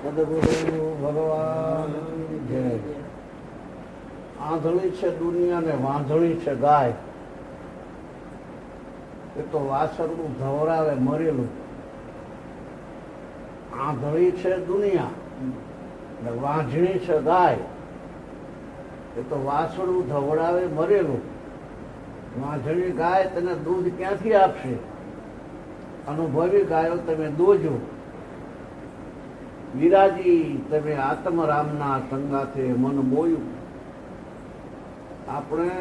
સદગુરુ ભગવાન જય. આંધળી છે દુનિયા ને વાંધળી છે ગાય. એ તો વાસરનું ધવરાવે મરેલું. આંધળી છે દુનિયા ને વાંઝણી છે ગાય. એ તો વાસળું ધવડાવે મરેલું. વાંઝણી ગાય તને દૂધ ક્યાંથી આપશે? અનુભવી ગાયો તમે દોજો. વિરાજી તમે આત્મરામના સંગાથે મન બોયું. આપણે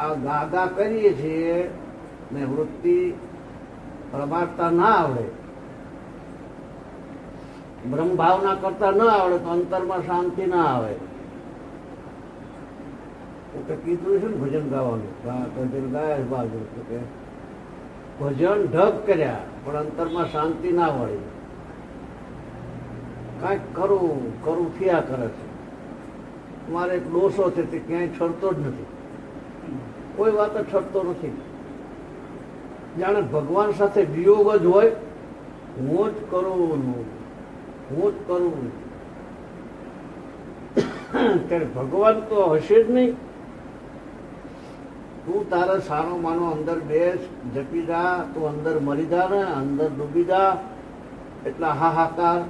આ ગાગા કરીએ છીએ ને વૃત્તિ પ્રમાણતા ના આવડે, બ્રહ્મ ભાવના કરતા ન આવડે તો અંતરમાં શાંતિ ના આવે. કીધું છે ને ભજન ગાવાનું, ગાય બાજુ કે ભજન ઢગ કર્યા પણ અંતરમાં શાંતિ ના વળી. કાંઈક કરું કરું થયા કરે છે. મારે એક ડોસો છે તે ક્યાંય છડતો જ નથી, કોઈ વાત છડતો નથી. જાણે ભગવાન સાથે વિયોગ જ હોય. હું જ કરું હું જ કરું. ત્યારે ભગવાન તો હશે જ નહીં. તું તારે સારો માનો અંદર બેસ, જપી જા. તું અંદર મરી જા ને અંદર ડૂબી જા. એટલા હાહાકાર.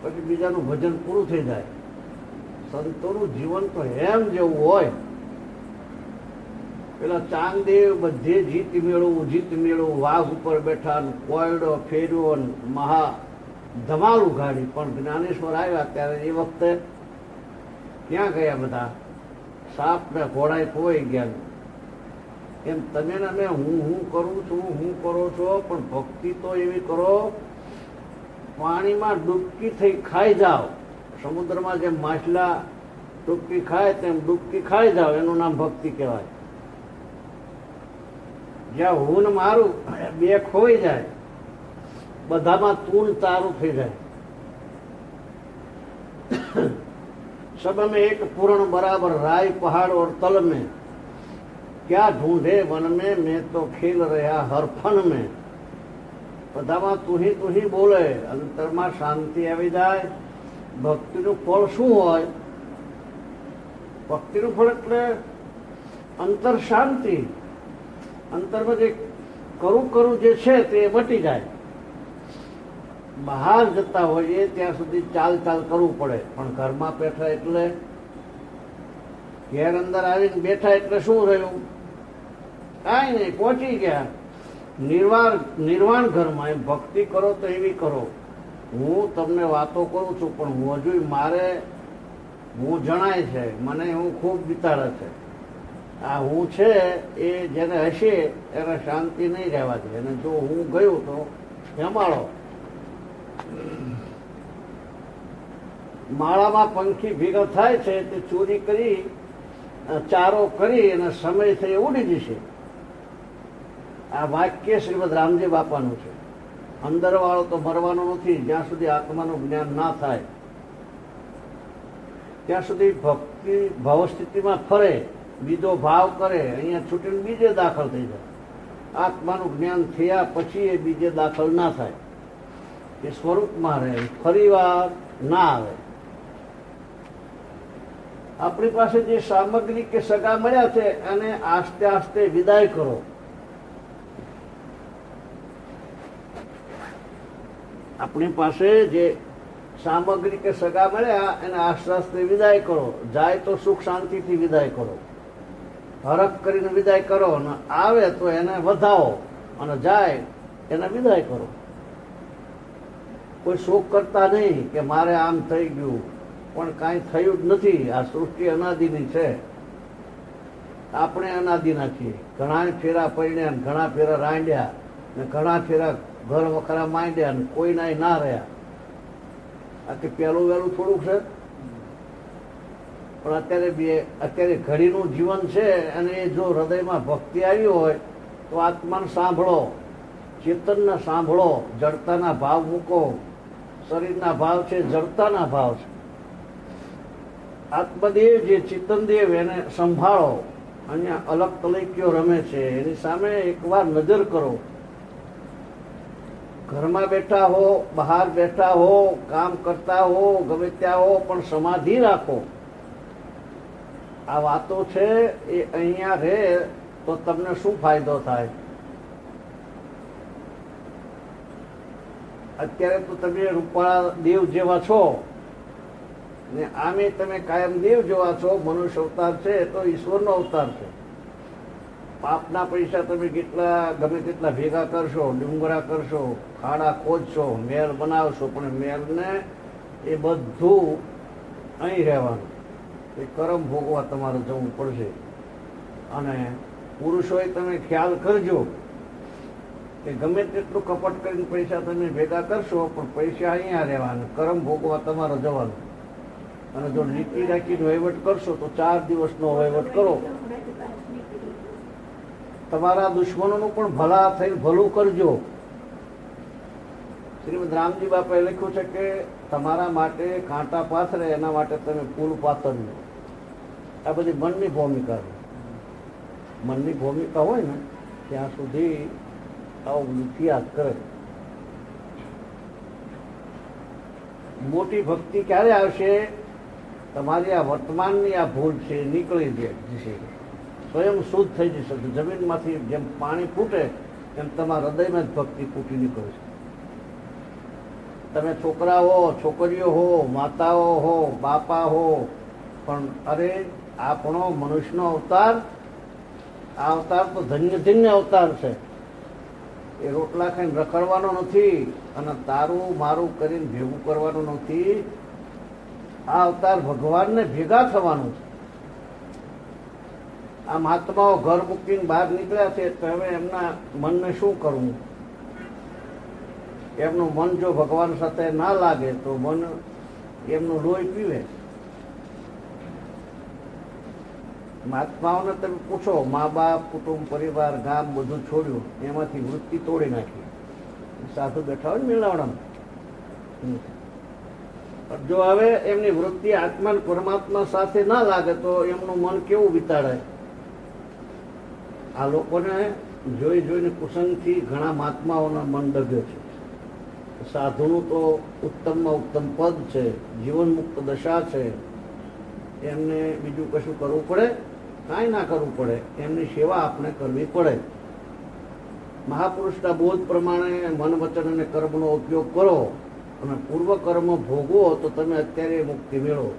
પછી બીજાનું ભજન પૂરું થઈ જાય. સંતોનું જીવન તો એમ જેવું હોય. પેલા ચાંગદેવ બધે જીત મેળવું જીત મેળવું, વાઘ ઉપર બેઠા, કોયડો ફેર્યો, મહા ધમાલ ઉઘાડી. પણ જ્ઞાનેશ્વર આવ્યા ત્યારે એ વખતે ક્યાં ગયા બધા? સાપ ને ઘોડાએ ખોવાઈ ગયા. એમ તમે ને મેં હું કરું છું, હું કરો છો, પણ ભક્તિ તો એવી કરો પાણીમાં ડૂબકી થઈ ખાઈ જાઓ. સમુદ્રમાં જેમ માછલા ડૂબકી ખાય તેમ ડૂબકી ખાઈ જાઓ. એનું નામ ભક્તિ કહેવાય. જ્યાં હું ને મારું બે ખોઈ જાય, બધામાં તું તારું થઈ જાય. सब में एक पूर्ण बराबर राय पहाड़ और तल में, क्या ढूंढे वन में, मैं तो खेल रहा हर फन में. બધામાં તું હી બોલે. અંતરમાં શાંતિ આવી જાય. ભક્તિનું ફળ શું હોય? ભક્તિનું ફળ એટલે અંતર શાંતિ. અંતરમાં જે કરું જે છે તે મટી જાય. બહાર જતા હોઈએ ત્યાં સુધી ચાલ કરવું પડે, પણ ઘરમાં બેઠા એટલે ઘેર અંદર આવીને બેઠા એટલે શું રહ્યું? કાંઈ નહીં, પહોંચી ગયા નિર્વાણ ઘરમાં. એમ ભક્તિ કરો તો એવી કરો. હું તમને વાતો કરું છું પણ હજુ મારે હું જણાય છે, મને હું ખૂબ વિચારે છે. આ હું છે એ જેને હશે એને શાંતિ નહીં રહેવા દે. અને જો હું ગયું તો જમાડો. માળામાં પંખી ભેગા થાય છે તે ચોરી કરી ચારો કરી અને સમય થઈ ઉડી જશે. આ વાક્ય શ્રીમદ રામજી બાપાનું છે. અંદર વાળો તો મરવાનો નથી જ્યાં સુધી આત્માનું જ્ઞાન ના થાય. ત્યાં સુધી ભક્તિ ભાવસ્થિતિમાં ફરે, બીજો ભાવ કરે, અહીંયા છૂટીને બીજે દાખલ થઈ જાય. આત્માનું જ્ઞાન થયા પછી એ બીજે દાખલ ના થાય. એ સ્વરૂપમાં રહે, ફરી વાર ના આવે. આપણી પાસે જે સામગ્રી કે સગા મળ્યા છે એને આસ્તે આસ્તે વિદાય કરો. આપણી પાસે જે સામગ્રી કે સગા મળ્યા એને આસ્તે આસ્તે વિદાય કરો. જાય તો સુખ શાંતિથી વિદાય કરો. હરખ કરીને વિદાય કરો. અને આવે તો એને વધાવો અને જાય એને વિદાય કરો. કોઈ શોક કરતા નહીં કે મારે આમ થઈ ગયું, પણ કાંઈ થયું જ નથી. આ સૃષ્ટિ અનાદિની છે. આપણે અનાદિના છીએ. ઘણા ફેરા પડ્યા, ઘણા ફેરા રાંડ્યા, ને ઘણા ફેરા ઘર વખરા માંડ્યા, ને કોઈના ના રહ્યા. આ કે પહેલું વહેલું થોડુંક છે. પણ અત્યારે ઘડીનું જીવન છે અને જો હૃદયમાં ભક્તિ આવી હોય તો આત્માને સાંભળો, ચેતનને સાંભળો, જડતાના ભાવ મૂકો. શરીરના ભાવ છે, જડતાના ભાવ છે. આત્મદેવ જે ચેતનદેવ એને સંભાળો. અહીંયા અલગ તલૈક્યો રમે છે, એની સામે એકવાર નજર કરો. ઘરમાં બેઠા હો, બહાર બેઠા હો, કામ કરતા હો, ગમે ત્યાં હો, પણ સમાધિ રાખો. આ વાતો છે એ અહીંયા રહે તો તમને શું ફાયદો થાય? અત્યારે તો તમે રૂપાળા દેવ જેવા છો ને આમે તમે કાયમ દેવ જેવા છો. મનુષ્ય અવતાર છે તો ઈશ્વરનો અવતાર છે. પાપના પૈસા તમે કેટલા ગમે તેટલા ભેગા કરશો, ડુંગરા કરશો, ખાડા ખોદશો, મહેલ બનાવશો, પણ મહેલને એ બધું અહીં રહેવાનું. એ કર્મ ભોગવા તમારે જવું પડશે. અને પુરુષોએ તમે ખ્યાલ કરજો કે ગમે તેટલું કપટ કરીને પૈસા તમે ભેગા કરશો, પણ પૈસા અહીંયા રહેવાના, કર્મ ભોગવા તમારે જવાનું. અને જો નીતિ રાખીને વહીવટ કરશો તો 4 દિવસનો વહીવટ કરો. તમારા દુશ્મનોનું પણ ભલા થઈને ભલું કરજો. શ્રીમદ રામજી બાપાએ લખ્યું છે કે તમારા માટે કાંટા પાથરે એના માટે તમે ફૂલ પાથરજો. આ બધી મનની ભૂમિકા છે. મનની ભૂમિકા હોય ને ત્યાં સુધી આવો ઇતિહાસ કરે. મોટી ભક્તિ ક્યારે આવશે? તમારી આ વર્તમાનની આ ભૂલ છે નીકળી જશે, સ્વયં શુદ્ધ થઈ જશે. જમીનમાંથી જેમ પાણી ફૂટે એમ તમારા હૃદયમાં જ ભક્તિ ફૂટી નીકળશે. તમે છોકરા હો, છોકરીઓ હો, માતાઓ હો, બાપા હો, પણ અરે આપણો મનુષ્યનો અવતાર, આ અવતાર તો ધન્ય ધન્ય અવતાર છે. એ રોટલા ખાઈને રખડવાનો નથી અને તારું મારું કરીને ભેગું કરવાનું નથી. આ અવતાર ભગવાનને ભેગા થવાનું છે. આ મહાત્માઓ ઘર મૂકીને બહાર નીકળ્યા છે તો હવે એમના મનને શું કરવું? એમનું મન જો ભગવાન સાથે ના લાગે તો મન એમનું લોહી પીવે. મહાત્માઓને તમે પૂછો, મા બાપ, કુટુંબ, પરિવાર, ગામ બધું છોડ્યું, એમાંથી વૃત્તિ તોડી નાખી. સાધુ બેઠા હોય ને મેળાવડામાં. જો હવે એમની વૃત્તિ આત્મા પરમાત્મા સાથે ના લાગે તો એમનું મન કેવું વિતાડે? આ લોકોને જોઈ જોઈને કુસંગથી ઘણા મહાત્માઓના મન ડગ્યો છે. સાધુનું તો ઉત્તમમાં ઉત્તમ પદ છે, જીવન મુક્ત દશા છે. એમને બીજું કશું કરવું પડે? કાંઈ ના કરવું પડે. એમની સેવા આપણે કરવી પડે. મહાપુરુષના બોધ પ્રમાણે મન, વચન અને કર્મનો ઉપયોગ કરો અને પૂર્વ કર્મ ભોગવો તો તમે અત્યારે મુક્તિ મેળવો.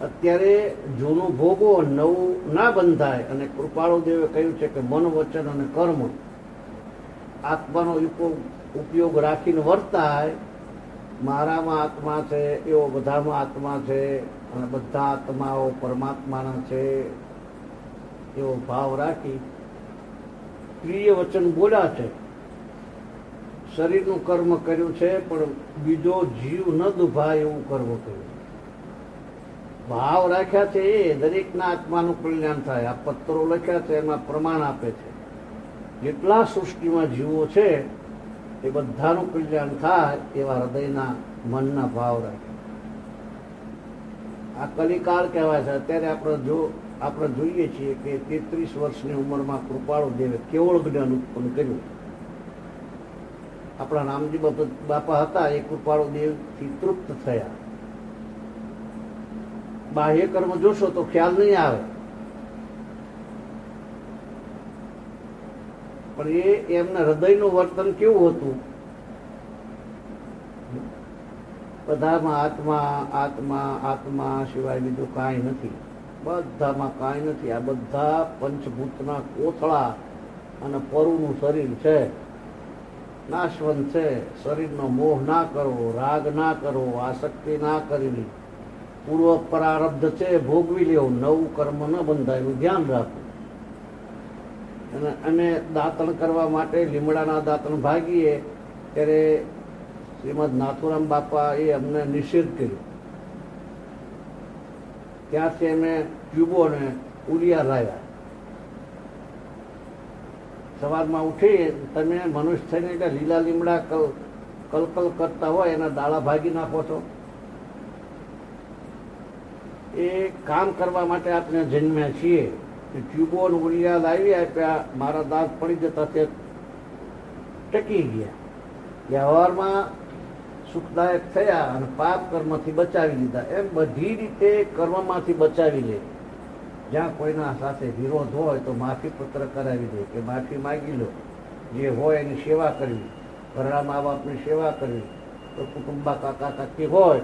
અત્યારે જૂનું ભોગવો, નવું ના બંધાય. અને કૃપાળુ દેવે કહ્યું છે કે મન, વચન અને કર્મ આત્માનો ઉપયોગ રાખીને વર્તાય. મારામાં આત્મા છે, એવો બધામાં આત્મા છે, અને બધા આત્માઓ પરમાત્માના છે, એવો ભાવ રાખી પ્રિય વચન બોલ્યા છે. શરીરનું કર્મ કર્યું છે પણ બીજો જીવ ન દુભાય એવું કર્મ કર્યું. ભાવ રાખ્યા છે એ દરેકના આત્માનું કલ્યાણ થાય. આ પત્રો લખ્યા છે એમાં પ્રમાણ આપે છે. જેટલા સૃષ્ટિમાં જીવો છે એ બધાનું કલ્યાણ થાય એવા હૃદયના મનના ભાવ રાખે. આ કલિકાળ કહેવાય છે. અત્યારે આપણે જોઈએ છીએ કે 33 વર્ષની ઉંમરમાં કૃપાળુ દેવે કેવળ જ્ઞાન ઉત્પન્ન કર્યું. આપણા રામજી બાપા હતા એ કૃપાળુ દેવથી તૃપ્ત થયા. બાહ્ય કર્મ જોશો તો ખ્યાલ નહીં આવે, પણ એ એમના હૃદયનું વર્તન કેવું હતું? બધામાં આત્મા આત્મા આત્મા સિવાય બીજું કાંઈ નથી. બધામાં કાંઈ નથી. આ બધા પંચભૂતના કોથળા અને પરુનું શરીર છે, નાશવંત છે. શરીરનો મોહ ના કરવો, રાગ ના કરવો, આસક્તિ ના કરવી. પૂર્વ પ્રારબ્ધ છે ભોગવી લેવું, નવું કર્મ ન બંધાય એનું ધ્યાન રાખવું. અને દાંતણ કરવા માટે લીમડાના દાંતણ ભાગીએ ત્યારે શ્રીમદ નાથુરામ બાપા એ અમને નિષેધ કર્યો. ત્યાંથી એમને ટ્યુબો અને ઉલિયા લાવ્યા. સવારમાં ઉઠી તમે મનુષ્ય થઈને એટલે લીલા લીમડા કલકલ કરતા હોય એના દાળા ભાગી નાખો છો. એ કામ કરવા માટે આપણે જન્મ્યા છીએ. ટ્યુબો અને ઉલિયા લાવી આપ્યા. મારા દાંત પડી જતા તે ટકી ગયા. વ્યવહારમાં સુખદાયક થયા અને પાપ કર્મથી બચાવી લીધા. એમ બધી રીતે કર્મમાંથી બચાવી લે. જ્યાં કોઈના સાથે વિરોધ હોય તો માફી પત્ર કરાવી દે કે માફી માગી લો. જે હોય એની સેવા કરવી, ઘરના મા બાપની સેવા કરવી, તો કુટુંબા કાકા કાકી હોય,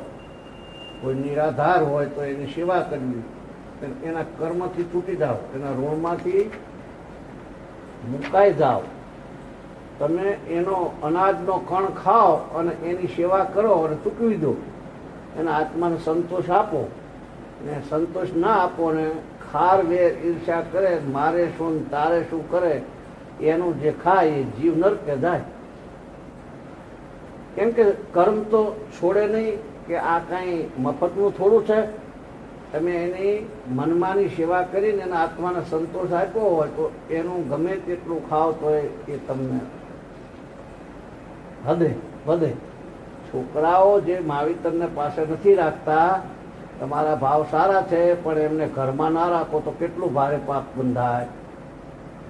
કોઈ નિરાધાર હોય તો એની સેવા કરવી. એના કર્મથી છૂટી જાઓ, એના ઋણમાંથી મુકાઈ જાઓ. તમે એનો અનાજનો કણ ખાઓ અને એની સેવા કરો અને ચૂકવી દો. એના આત્માને સંતોષ આપો. ને સંતોષ ના આપો ને ખાર વેર ઈર્ષ્યા કરે, મારે શું ને તારે શું કરે, એનું જે ખાય એ જીવ નરકે જાય. કેમ કે કર્મ તો છોડે નહીં કે આ કાંઈ મફતનું થોડું છે. તમે એની મનમાની સેવા કરીને એના આત્માને સંતોષ આપ્યો હોય તો એનું ગમે તેટલું ખાવ તો એ તમને વધે. છોકરાઓ જે માવિતરને પાસે નથી રાખતા, તમારા ભાવ સારા છે પણ એમને ઘરમાં ના રાખો તો કેટલું ભારે પાપ બંધાય.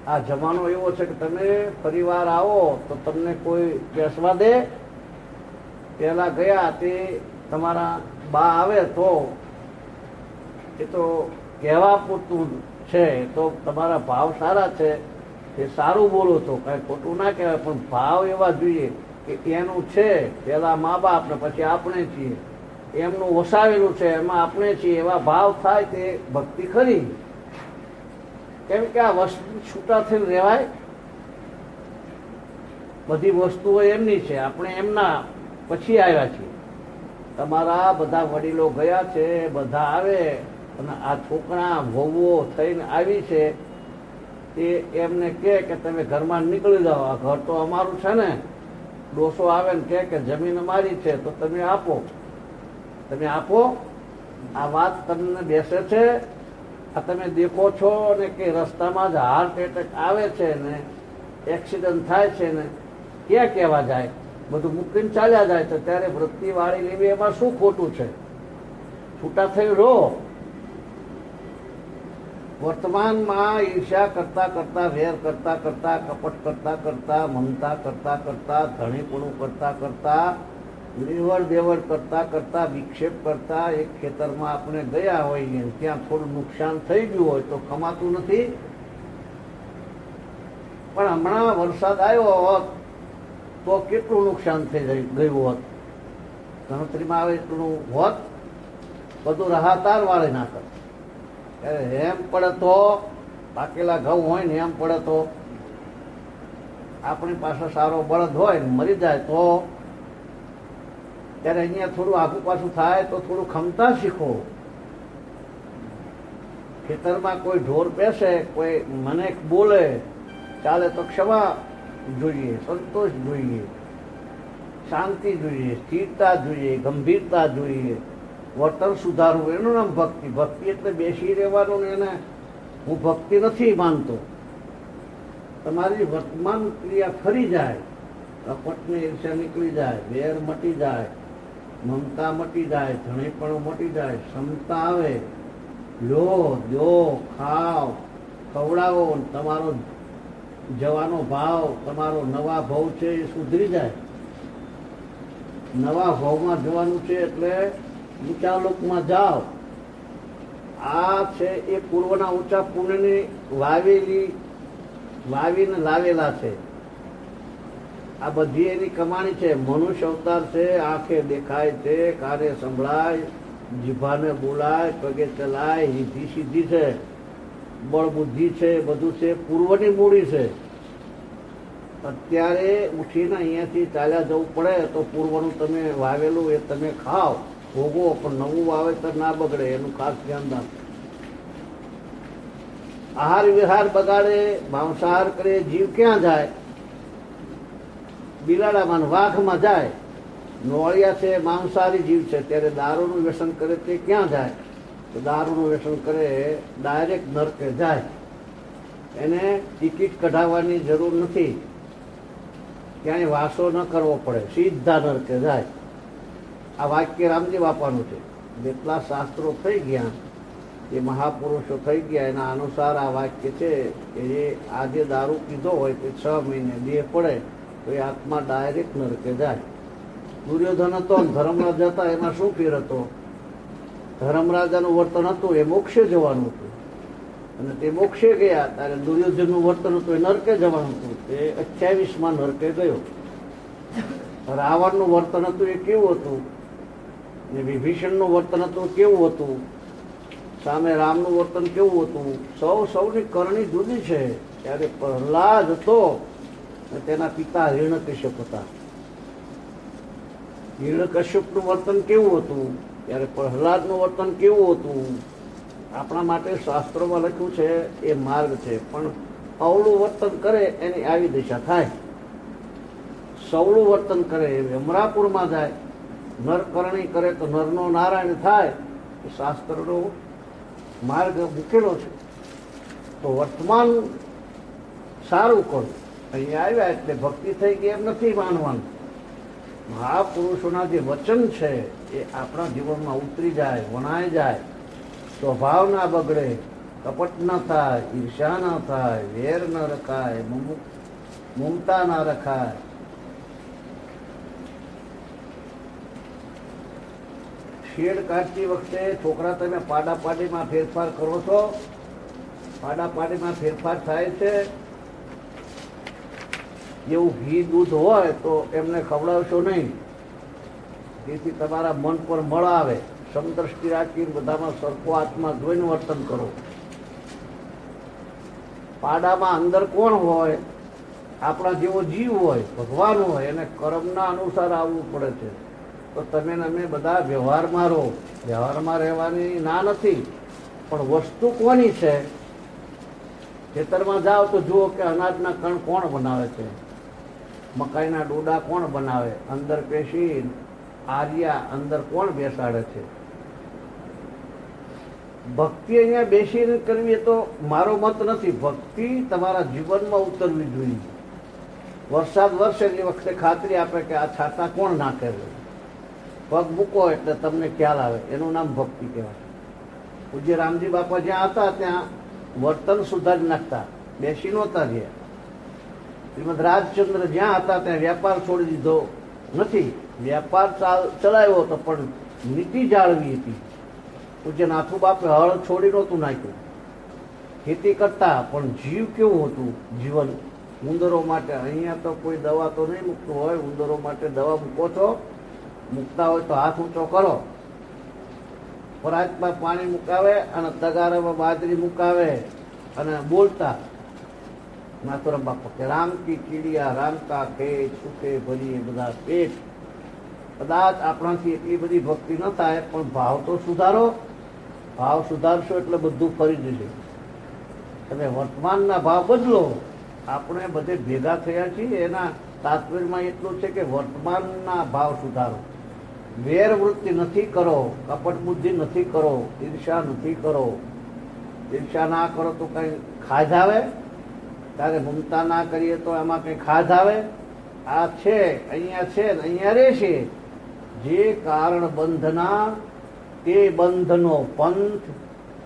આ જમાનો એવો છે કે તમે પરિવાર આવો તો તમને કોઈ બેસવા દે. પેલા ગયા તે તમારા બા આવે તો એ તો કહેવા પૂરતું છે, તો તમારા ભાવ સારા છે એ સારું બોલો તો કાંઈ ખોટું ના કહેવાય. પણ ભાવ એવા જોઈએ કે એનું છે પેલા મા બાપ ને પછી આપણે છીએ, એમનું વસાવેલું છે એમાં આપણે છીએ, એવા ભાવ થાય તે ભક્તિ ખરી. કેમ કે આ વસ્તુ છૂટા થઈને રહેવાય. બધી વસ્તુઓ એમની છે, આપણે એમના પછી આવ્યા છીએ. તમારા બધા વડીલો ગયા છે, બધા આવે અને આ છોકરા વહુઓ થઈને આવી છે તે એમને કે તમે ઘરમાં નીકળી જાઓ, આ ઘર તો અમારું છે ને. ડોસો આવે ને કે જમીન અમારી છે તો તમે આપો. આ વાત તમને બેસે છે. આ તમે દેખો છો ને કે રસ્તામાં જ હાર્ટ એટેક આવે છે ને એક્સિડન્ટ થાય છે ને ક્યાં કહેવા જાય, બધું મૂકીને ચાલ્યા જાય છે. ત્યારે વૃત્તિ વાળી લેવી એમાં શું ખોટું છે? છૂટા થઈ રહો. વર્તમાનમાં ઈર્ષ્યા કરતા કરતા, વેર કરતા કરતા, કપટ કરતા કરતા, મમતા કરતા કરતા, ધણીપણું કરતા કરતા, લેવડ દેવડ કરતા કરતા, વિક્ષેપ કરતા એક ખેતરમાં આપણે ગયા હોઈએ ત્યાં થોડું નુકસાન થઈ ગયું હોય તો કમાતું નથી. પણ હમણાં વરસાદ આવ્યો હોત તો કેટલું નુકસાન થઈ ગયું હોત. ગણતરીમાં આવે એટલું હોત, બધું રાહતાર વાળી નાખત. એમ પડે તો પાકેલા ઘઉં હોય ને એમ પડે તો આપણી પાસે સારો બળદ હોય ને મરી જાય તો ત્યારે અહીંયા થોડું આગુ પાછું થાય તો થોડું ખમતા શીખો. ખેતરમાં કોઈ ઢોર બેસે, કોઈ મને બોલે ચાલે તો ક્ષમા જોઈએ, સંતોષ જોઈએ, શાંતિ જોઈએ, સ્થિરતા જોઈએ, ગંભીરતા જોઈએ, વર્તન સુધારવું. એનું નામ ભક્તિ. ભક્તિ એટલે બેસી રહેવાનું ને એને હું ભક્તિ નથી માનતો. તમારી વર્તમાન ક્રિયા ફરી જાય, કપટની ઈર્ષ્યા નીકળી જાય, વેર મટી જાય, મમતા મટી જાય, ધણીપણું મટી જાય, ક્ષમતા આવે. લો દો ખાઓ ખવડાવો. તમારો જવાનો ભાવ, તમારો નવા ભાવ છે એ સુધરી જાય. નવા ભાવમાં જવાનું છે એટલે ઊંચા લોકમાં જાઓ. આ છે એ પૂર્વના ઊંચા પુણ્યની વાવીને લાવેલા છે. આ બધી એની કમાણી છે. મનુષ્ય અવતાર છે, આંખે દેખાય છે, કાને સંભળાય, જીભાને બોલાય, પગે ચલાય, હિધી સીધી છે, બળ બુદ્ધિ છે, બધું છે, પૂર્વની મૂડી છે. અત્યારે ઉઠીને અહીંયાથી ચાલ્યા જવું પડે તો પૂર્વનું તમે વાવેલું એ તમે ખાઓ, ભોગવો, પણ નવું વાવેતર ના બગડે એનું ખાસ ધ્યાન રાખો. આહાર વિહાર બગાડે, માંસાહાર કરે, જીવ ક્યાં જાય? બિલાડામાં વાઘમાં જાય. નોળિયા છે માંસાહારી જીવ છે, ત્યારે દારૂનું વ્યસન કરે તે ક્યાં જાય? તો દારૂનું વ્યસન કરે ડાયરેક્ટ નરકે જાય. એને ટિકિટ કઢાવવાની જરૂર નથી, ક્યાંય વાસો ન કરવો પડે, સીધા નરકે જાય. આ વાક્ય રામજી બાપાનું છે. જેટલા શાસ્ત્રો થઈ ગયા, જે મહાપુરુષો થઈ ગયા એના અનુસાર આ વાક્ય છે કે જે આજે દારૂ પીધો હોય તે 6 મહિને દેહ પડે તો એ આત્મા ડાયરેક્ટ નરકે જાય. દુર્યોધન હતો ને ધર્મરાજ હતા, એમાં શું ફેર હતો? ધર્મરાજાનું વર્તન હતું એ મોક્ષે જવાનું હતું, અને તે મોક્ષે ગયા ત્યારે દુર્યોધનનું વર્તન હતું એ નરકે જવાનું હતું. તે 28માં નરકે ગયો. રાવણનું વર્તન હતું એ કેવું હતું, ને વિભીષણનું વર્તન હતું કેવું હતું, સામે રામનું વર્તન કેવું હતું? સૌની કરણી જુદી છે. ત્યારે પ્રહલાદ હતો અને તેના પિતા હિરણ્યકશ્યપ હતા. હિરણ્યકશ્યપનું વર્તન કેવું હતું, ત્યારે પ્રહલાદનું વર્તન કેવું હતું? આપણા માટે શાસ્ત્રોમાં લખ્યું છે એ માર્ગ છે, પણ અવળું વર્તન કરે એની આવી દિશા થાય. સવળું વર્તન કરે એ અમરાપુરમાં જાય. નર કરણી કરે તો નરનો નારાયણ થાય. એ શાસ્ત્રનો માર્ગ મૂકેલો છે. તો વર્તમાન સારું કરું. અહીંયા આવ્યા એટલે ભક્તિ થઈ ગઈ એમ નથી માનવાનું. મહાપુરુષોના જે વચન છે એ આપણા જીવનમાં ઉતરી જાય, વણાઈ જાય. સ્વભાવ ના બગડે, કપટ ન થાય, ઈર્ષા ન થાય, વેર ન રખાય, મમતા ના રખાય. શેડ કાઢતી વખતે છોકરા તમે પાડાપાડીમાં ફેરફાર કરો છો? પાડાપાડીમાં ફેરફાર થાય છે. એવું ઘી દૂધ હોય તો એમને ખવડાવશો નહીં. તેથી તમારા મન પર મળ આવે. સમદ્રષ્ટિ રાખીને બધામાં સરખો આત્મા જોઈને વર્તન કરો. પાડામાં અંદર કોણ હોય? આપણા જેવો જીવ હોય, ભગવાન હોય. એને કર્મના અનુસાર આવવું પડે છે. તો તમે ને અમે બધા વ્યવહારમાં રહો. વ્યવહારમાં રહેવાની ના નથી, પણ વસ્તુ કોની છે? ખેતરમાં જાઓ તો જુઓ કે અનાજના કણ કોણ બનાવે છે? મકાઈના ડોડા કોણ બનાવે? અંદર પેશી આર્યા અંદર કોણ બેસાડે છે? ભક્તિ અહીંયા બેસીને કરવી એ તો મારો મત નથી. ભક્તિ તમારા જીવનમાં ઉતરવી જોઈએ. વરસાદ વરસે એ વખતે ખાતરી આપે કે આ છાતા કોણ નાખે છે. પગ મૂકો એટલે તમને ખ્યાલ આવે. એનું નામ ભક્તિ કહેવાય. પૂજ્ય રામજી બાપા જ્યાં હતા ત્યાં વર્તન સુધારી નાખતા, બેસી નહોતા રહ્યા. શ્રીમદ રાજચંદ્ર જ્યાં હતા ત્યાં વેપાર છોડી દીધો નથી. વેપાર ચલાવ્યો હતો પણ નીતિ જાળવી હતી. પૂજ્ય નાથુ બાપે હળ છોડી નહોતું નાખ્યું. ખેતી કરતા પણ જીવ કેવું હતું? જીવન ઉંદરો માટે. અહીંયા તો કોઈ દવા તો નહીં મૂકતું હોય. ઉંદરો માટે દવા મૂકો છો? મૂકતા હોય તો હાથ ઊંચો કરો. પરાતમાં પાણી મુકાવે અને તગારામાં બાજરી મુકાવે અને બોલતા નાથુરામ બાપા કે રામ કી કીડિયા રામ કા ખેત સુખે ભરીએ બધા પેટ. કદાચ આપણાથી એટલી બધી ભક્તિ ન થાય પણ ભાવ તો સુધારો. ભાવ સુધારશો એટલે બધું ફરી જશે. તમે વર્તમાનના ભાવ બદલો. આપણે બધે ભેગા થયા છીએ એના તાત્પર્યમાં એટલું છે કે વર્તમાનના ભાવ સુધારો. વેર વૃત્તિ નથી કરો, કપટ બુદ્ધિ નથી કરો, ઈર્ષા નથી કરો. ઈર્ષા ના કરો તો કઈ ખાધ આવે? ત્યારે મમતા ના કરીએ તો એમાં કઈ ખાધ આવે? આ છે અહીંયા છે ને અહીંયા રહેશે. જે કારણ બંધના તે બંધનો પંથ,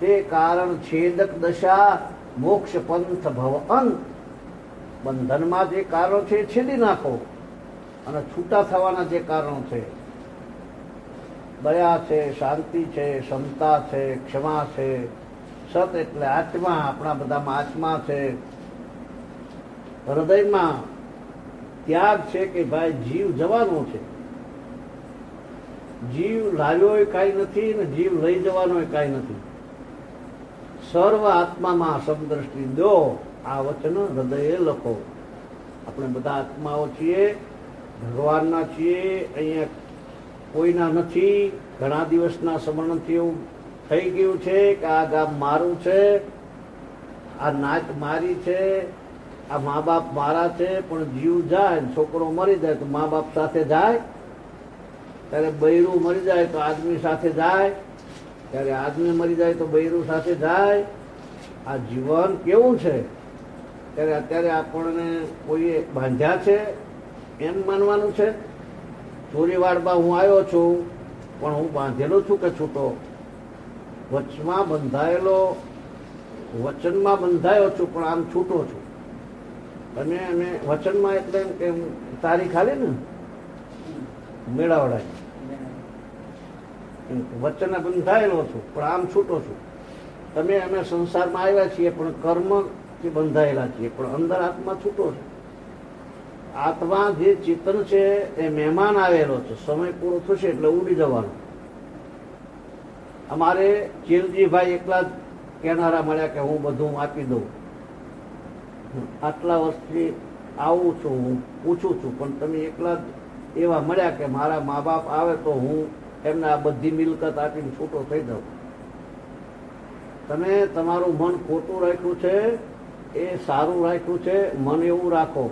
તે કારણ છેદક દશા મોક્ષ પંથ ભવ અંત. બંધનમાં જે કારણો છે એ છેદી નાખો, અને છૂટા થવાના જે કારણો છે દયા છે, શાંતિ છે, ક્ષમતા છે, ક્ષમા છે. સત એટલે આત્મા. આપણા બધામાં આત્મા છે. હૃદયમાં ત્યાગ છે કે ભાઈ જીવ જવાનો છે. જીવ લાવ્યો એ કાંઈ નથી ને જીવ લઈ જવાનો એ કાંઈ નથી. સર્વ આત્મામાં સમદ્રષ્ટિ દો. આ વચન હૃદયે લખો. આપણે બધા આત્માઓ છીએ, ભગવાનના છીએ. અહીંયા કોઈના નથી. ઘણા દિવસના સ્મરણથી એવું થઈ ગયું છે કે આ ગામ મારું છે, આ નાત મારી છે, આ મા બાપ મારા છે. પણ જીવ જાય, છોકરો મરી જાય તો મા બાપ સાથે જાય. ત્યારે બૈરું મરી જાય તો આદમી સાથે જાય. ત્યારે આદમી મરી જાય તો બૈરું સાથે જાય. આ જીવન કેવું છે? ત્યારે અત્યારે આપણને કોઈએ બાંધ્યા છે એમ માનવાનું છે? ચોરીવાડમાં હું આવ્યો છું પણ હું બાંધેલો છું કે છૂટો? વચમાં બંધાયેલો, વચનમાં બંધાયો છું પણ આમ છૂટો છું. તમે અને વચનમાં એટલે એમ કે તારીખ આલે ને મેળાવડાય વચન બંધાયેલો છું પણ આમ છૂટો છું. તમે અમે સંસારમાં આવ્યા છીએ પણ કર્મથી બંધાયેલા છીએ, પણ અંદર આત્મા છૂટો છે. આત્મા જે ચેતન છે એ મહેમાન આવેલો છે, સમય પૂરો થશે એટલે ઉડી જવાનો. અમારે ચીલજીભાઈ એકલા જ કહેનારા મળ્યા કે હું બધું આપી દઉં. આટલા વર્ષથી આવું છું, હું પૂછું છું, પણ તમે એકલા જ એવા મળ્યા કે મારા મા બાપ આવે તો હું એમને આ બધી મિલકત આપીને છૂટો થઈ દઉં. તમે તમારું મન ખોટું રાખ્યું છે, એ સારું રાખ્યું છે. મન એવું રાખો,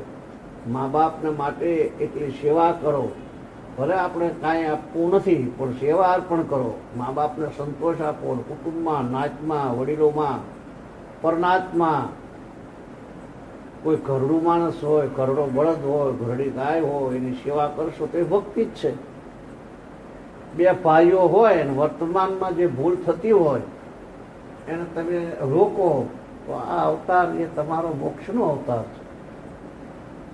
મા બાપને માટે એટલી સેવા કરો. ભલે આપણે કાંઈ આપવું નથી પણ સેવા અર્પણ કરો. મા બાપને સંતોષ આપો. કુટુંબમાં, નાચમાં, વડીલોમાં, પરનાચમાં કોઈ ઘરડું માણસ હોય, ઘરડો બળદ હોય, ઘરડી ગાય હોય, એની સેવા કરશો તો એ ભક્તિ જ છે. બે ભાઈઓ હોય અને વર્તમાનમાં જે ભૂલ થતી હોય એને તમે રોકો તો આ અવતાર એ તમારો મોક્ષનો અવતાર છે.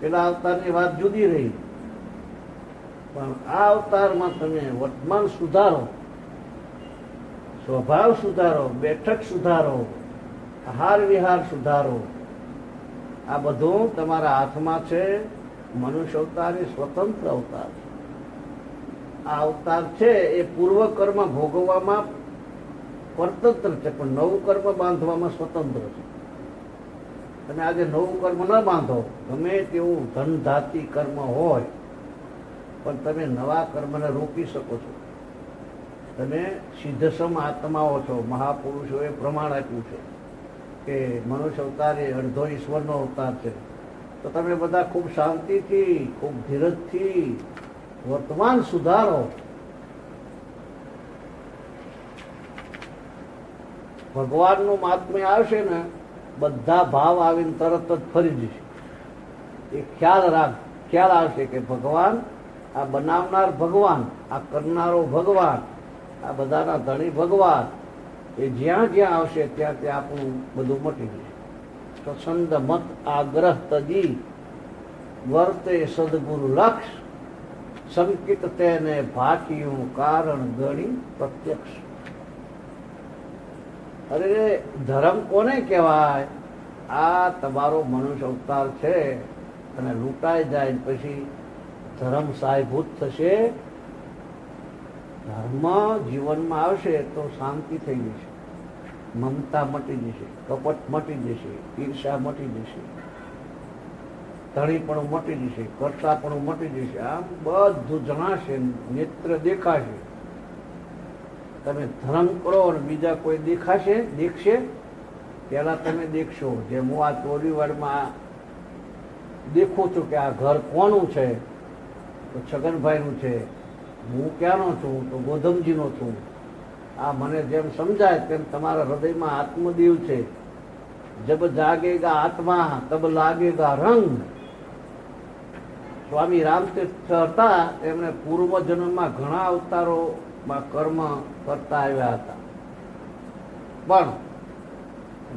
પેલા અવતારની વાત જુદી રહી, પણ આ અવતારમાં તમે વર્તમાન સુધારો, સ્વભાવ સુધારો, બેઠક સુધારો, આહાર વિહાર સુધારો. આ બધું તમારા હાથમાં છે. મનુષ્ય અવતાર એ સ્વતંત્ર અવતાર છે. આ અવતાર છે એ પૂર્વ કર્મ ભોગવવામાં પરતંત્ર છે, પણ નવું કર્મ બાંધવામાં સ્વતંત્ર છે. તમે આજે નવું કર્મ ન બાંધો, ગમે તેવું ધનધાતી કર્મ હોય, પણ તમે નવા કર્મને રોકી શકો છો. તમે સિદ્ધસમ આત્માઓ છો. મહાપુરુષોએ પ્રમાણ આપ્યું છે કે મનુષ્ય અવતાર એ અડધો ઈશ્વરનો અવતાર છે. તો તમે બધા ખૂબ શાંતિથી, ખૂબ ધીરજથી વર્તમાન સુધારો. ભગવાનનું મહાત્મ્ય આવશે ને, બધા ભાવ આવીને તરત જ ફરી જશે. એ ખ્યાલ આવશે કે ભગવાન, આ બનાવનાર ભગવાન, આ કરનારો ભગવાન, આ બધાના ધણી ભગવાન, એ જ્યાં જ્યાં આવશે ત્યાં ત્યાં આપણું બધું મટી જશે. સ્વચ્છંદ મત આગ્રહ તજી વર્તે સદગુરુ લક્ષ, સંકિત તેને ભાટિયું કારણ ગણી પ્રત્યક્ષ. અરે ધર્મ કોને કહેવાય? આ તમારો મનુષ્ય અવતાર છે અને લૂંટાઈ જાય પછી ધર્મ સહાયભૂત થશે. ધર્મ જીવનમાં આવશે તો શાંતિ થઈ જશે, મમતા મટી જશે, કપટ મટી જશે, ઈર્ષા મટી જશે, ધણીપણું મટી જશે, કર્તાપણું મટી જશે. આમ બધું જણાશે, નેત્ર દેખાશે. તમે ધર્મ કરો અને બીજા કોઈ દેખશે, પેલા તમે દેખશો. જેમ હું આ ચોરીવાડમાં દેખું છું કે આ ઘર કોનું છે, તો છગનભાઈનું છે. હું ક્યાંનો છું, તો ગોધમજીનો છું. આ મને જેમ સમજાય તેમ તમારા હૃદયમાં આત્મદેવ છે. જબ જાગેગા આત્મા તબ લાગેગા રંગ. સ્વામી રામતીર્થ હતા, એમણે પૂર્વ જન્મમાં ઘણા અવતારોમાં કર્મ કરતા આવ્યા હતા, પણ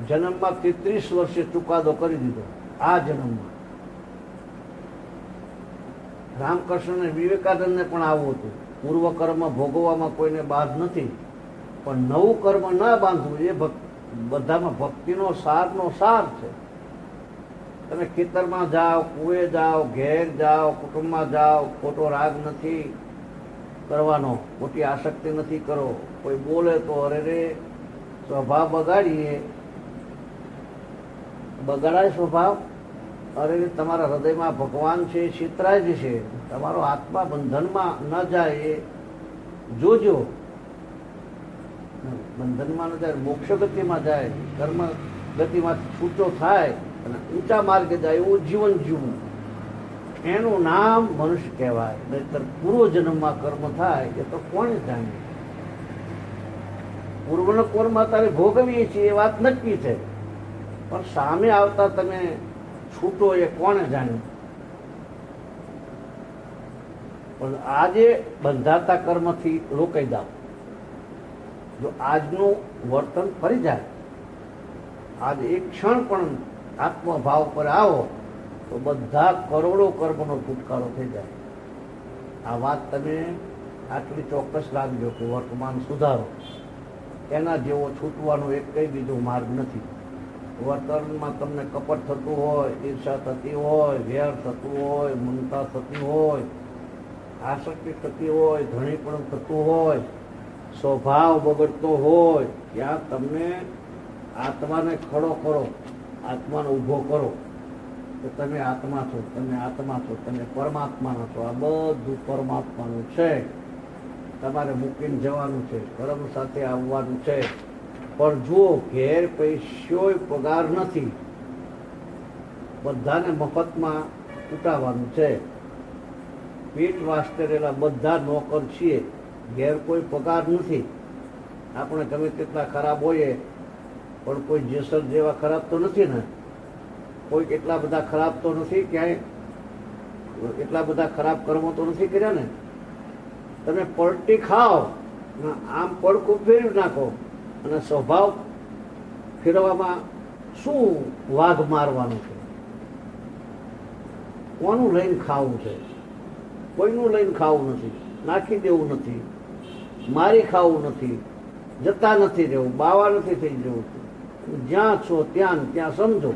જન્મમાં 33 વર્ષે ચુકાદો કરી દીધો. આ જન્મમાં રામકૃષ્ણ અને વિવેકાનંદને પણ આવું હતું. પૂર્વ કર્મ ભોગવવામાં કોઈને બાદ નથી, પણ નવું કર્મ ન બાંધવું એ બધામાં ભક્તિનો સારનો સાર છે. તમે ખેતરમાં જાઓ, કુએ જાઓ, ઘેર જાઓ, કુટુંબમાં જાઓ, ખોટો રાગ નથી કરવાનો, ખોટી આસક્તિ નથી કરો. કોઈ બોલે તો અરે રે સ્વભાવ બગાડાય સ્વભાવ. અરે તમારા હૃદયમાં ભગવાન છે એ છેતરાય જશે. તમારો આત્મા બંધનમાં ન જાય એ જોજો. બંધનમાં ન જાય, મોક્ષ ગતિમાં જાય, કર્મ ગતિમાં છૂટો થાય અને ઊંચા માર્ગે જાય એવું જીવન જીવવું, એનું નામ મનુષ્ય કહેવાય. નહીતર પૂર્વ જન્મમાં કર્મ થાય એ તો કોણે જાણે. પૂર્વનો કર્મ અત્યારે ભોગવીએ છીએ એ વાત નક્કી છે, પણ સામે આવતા તમે છૂટો એ કોણે જાણ્યું. પણ આજે બંધાતા કર્મથી રોકાઈ જાઓ. જો આજનું વર્તન ફરી જાય, આજ એક ક્ષણ પણ આત્મભાવ પર આવો તો બધા કરોડો કર્મનો છુટકારો થઈ જાય. આ વાત તમે આટલી ચોક્કસ રાખજો કે વર્તમાન સુધારો, એના જેવો છૂટવાનો એક કઈ બીજો માર્ગ નથી. વર્તનમાં તમને કપટ થતું હોય, ઈર્ષા થતી હોય, વેર થતું હોય, મમતા થતી હોય, આસક્તિ થતી હોય, ધણીપણું થતું હોય, સ્વભાવ બગડતો હોય, ત્યાં તમને આત્માને ખડો કરો, આત્માને ઊભો કરો કે તમે આત્મા છો, તમે આત્મા છો, તમે પરમાત્માના છો. આ બધું પરમાત્માનું છે. તમારે મૂકીને જવાનું છે, કર્મ સાથે આવવાનું છે. પણ જુઓ, ઘેર પૈસોય પગાર નથી, બધાને મફતમાં ઉઠાવવાનું છે. પીઠ વાસ્તરેલા બધા નોકર છીએ, ઘેર કોઈ પગાર નથી. આપણે ગમે તેટલા ખરાબ હોઈએ પણ કોઈ જેસર જેવા ખરાબ તો નથી ને. કોઈ એટલા બધા ખરાબ તો નથી, ક્યાંય એટલા બધા ખરાબ કર્મો તો નથી કર્યા ને. તમે પલટી ખાઓ, આમ પડકું ફેરવી નાખો અને સ્વભાવ ફેરવામાં શું વાઘ મારવાનું છે? કોનું લઈને ખાવું છે? કોઈનું લઈને ખાવું નથી, નાખી દેવું નથી, મારી ખાવું નથી, જતા નથી રહેવું, બાવા નથી થઈ જવું. જ્યાં છો ત્યાં ત્યાં સમજો,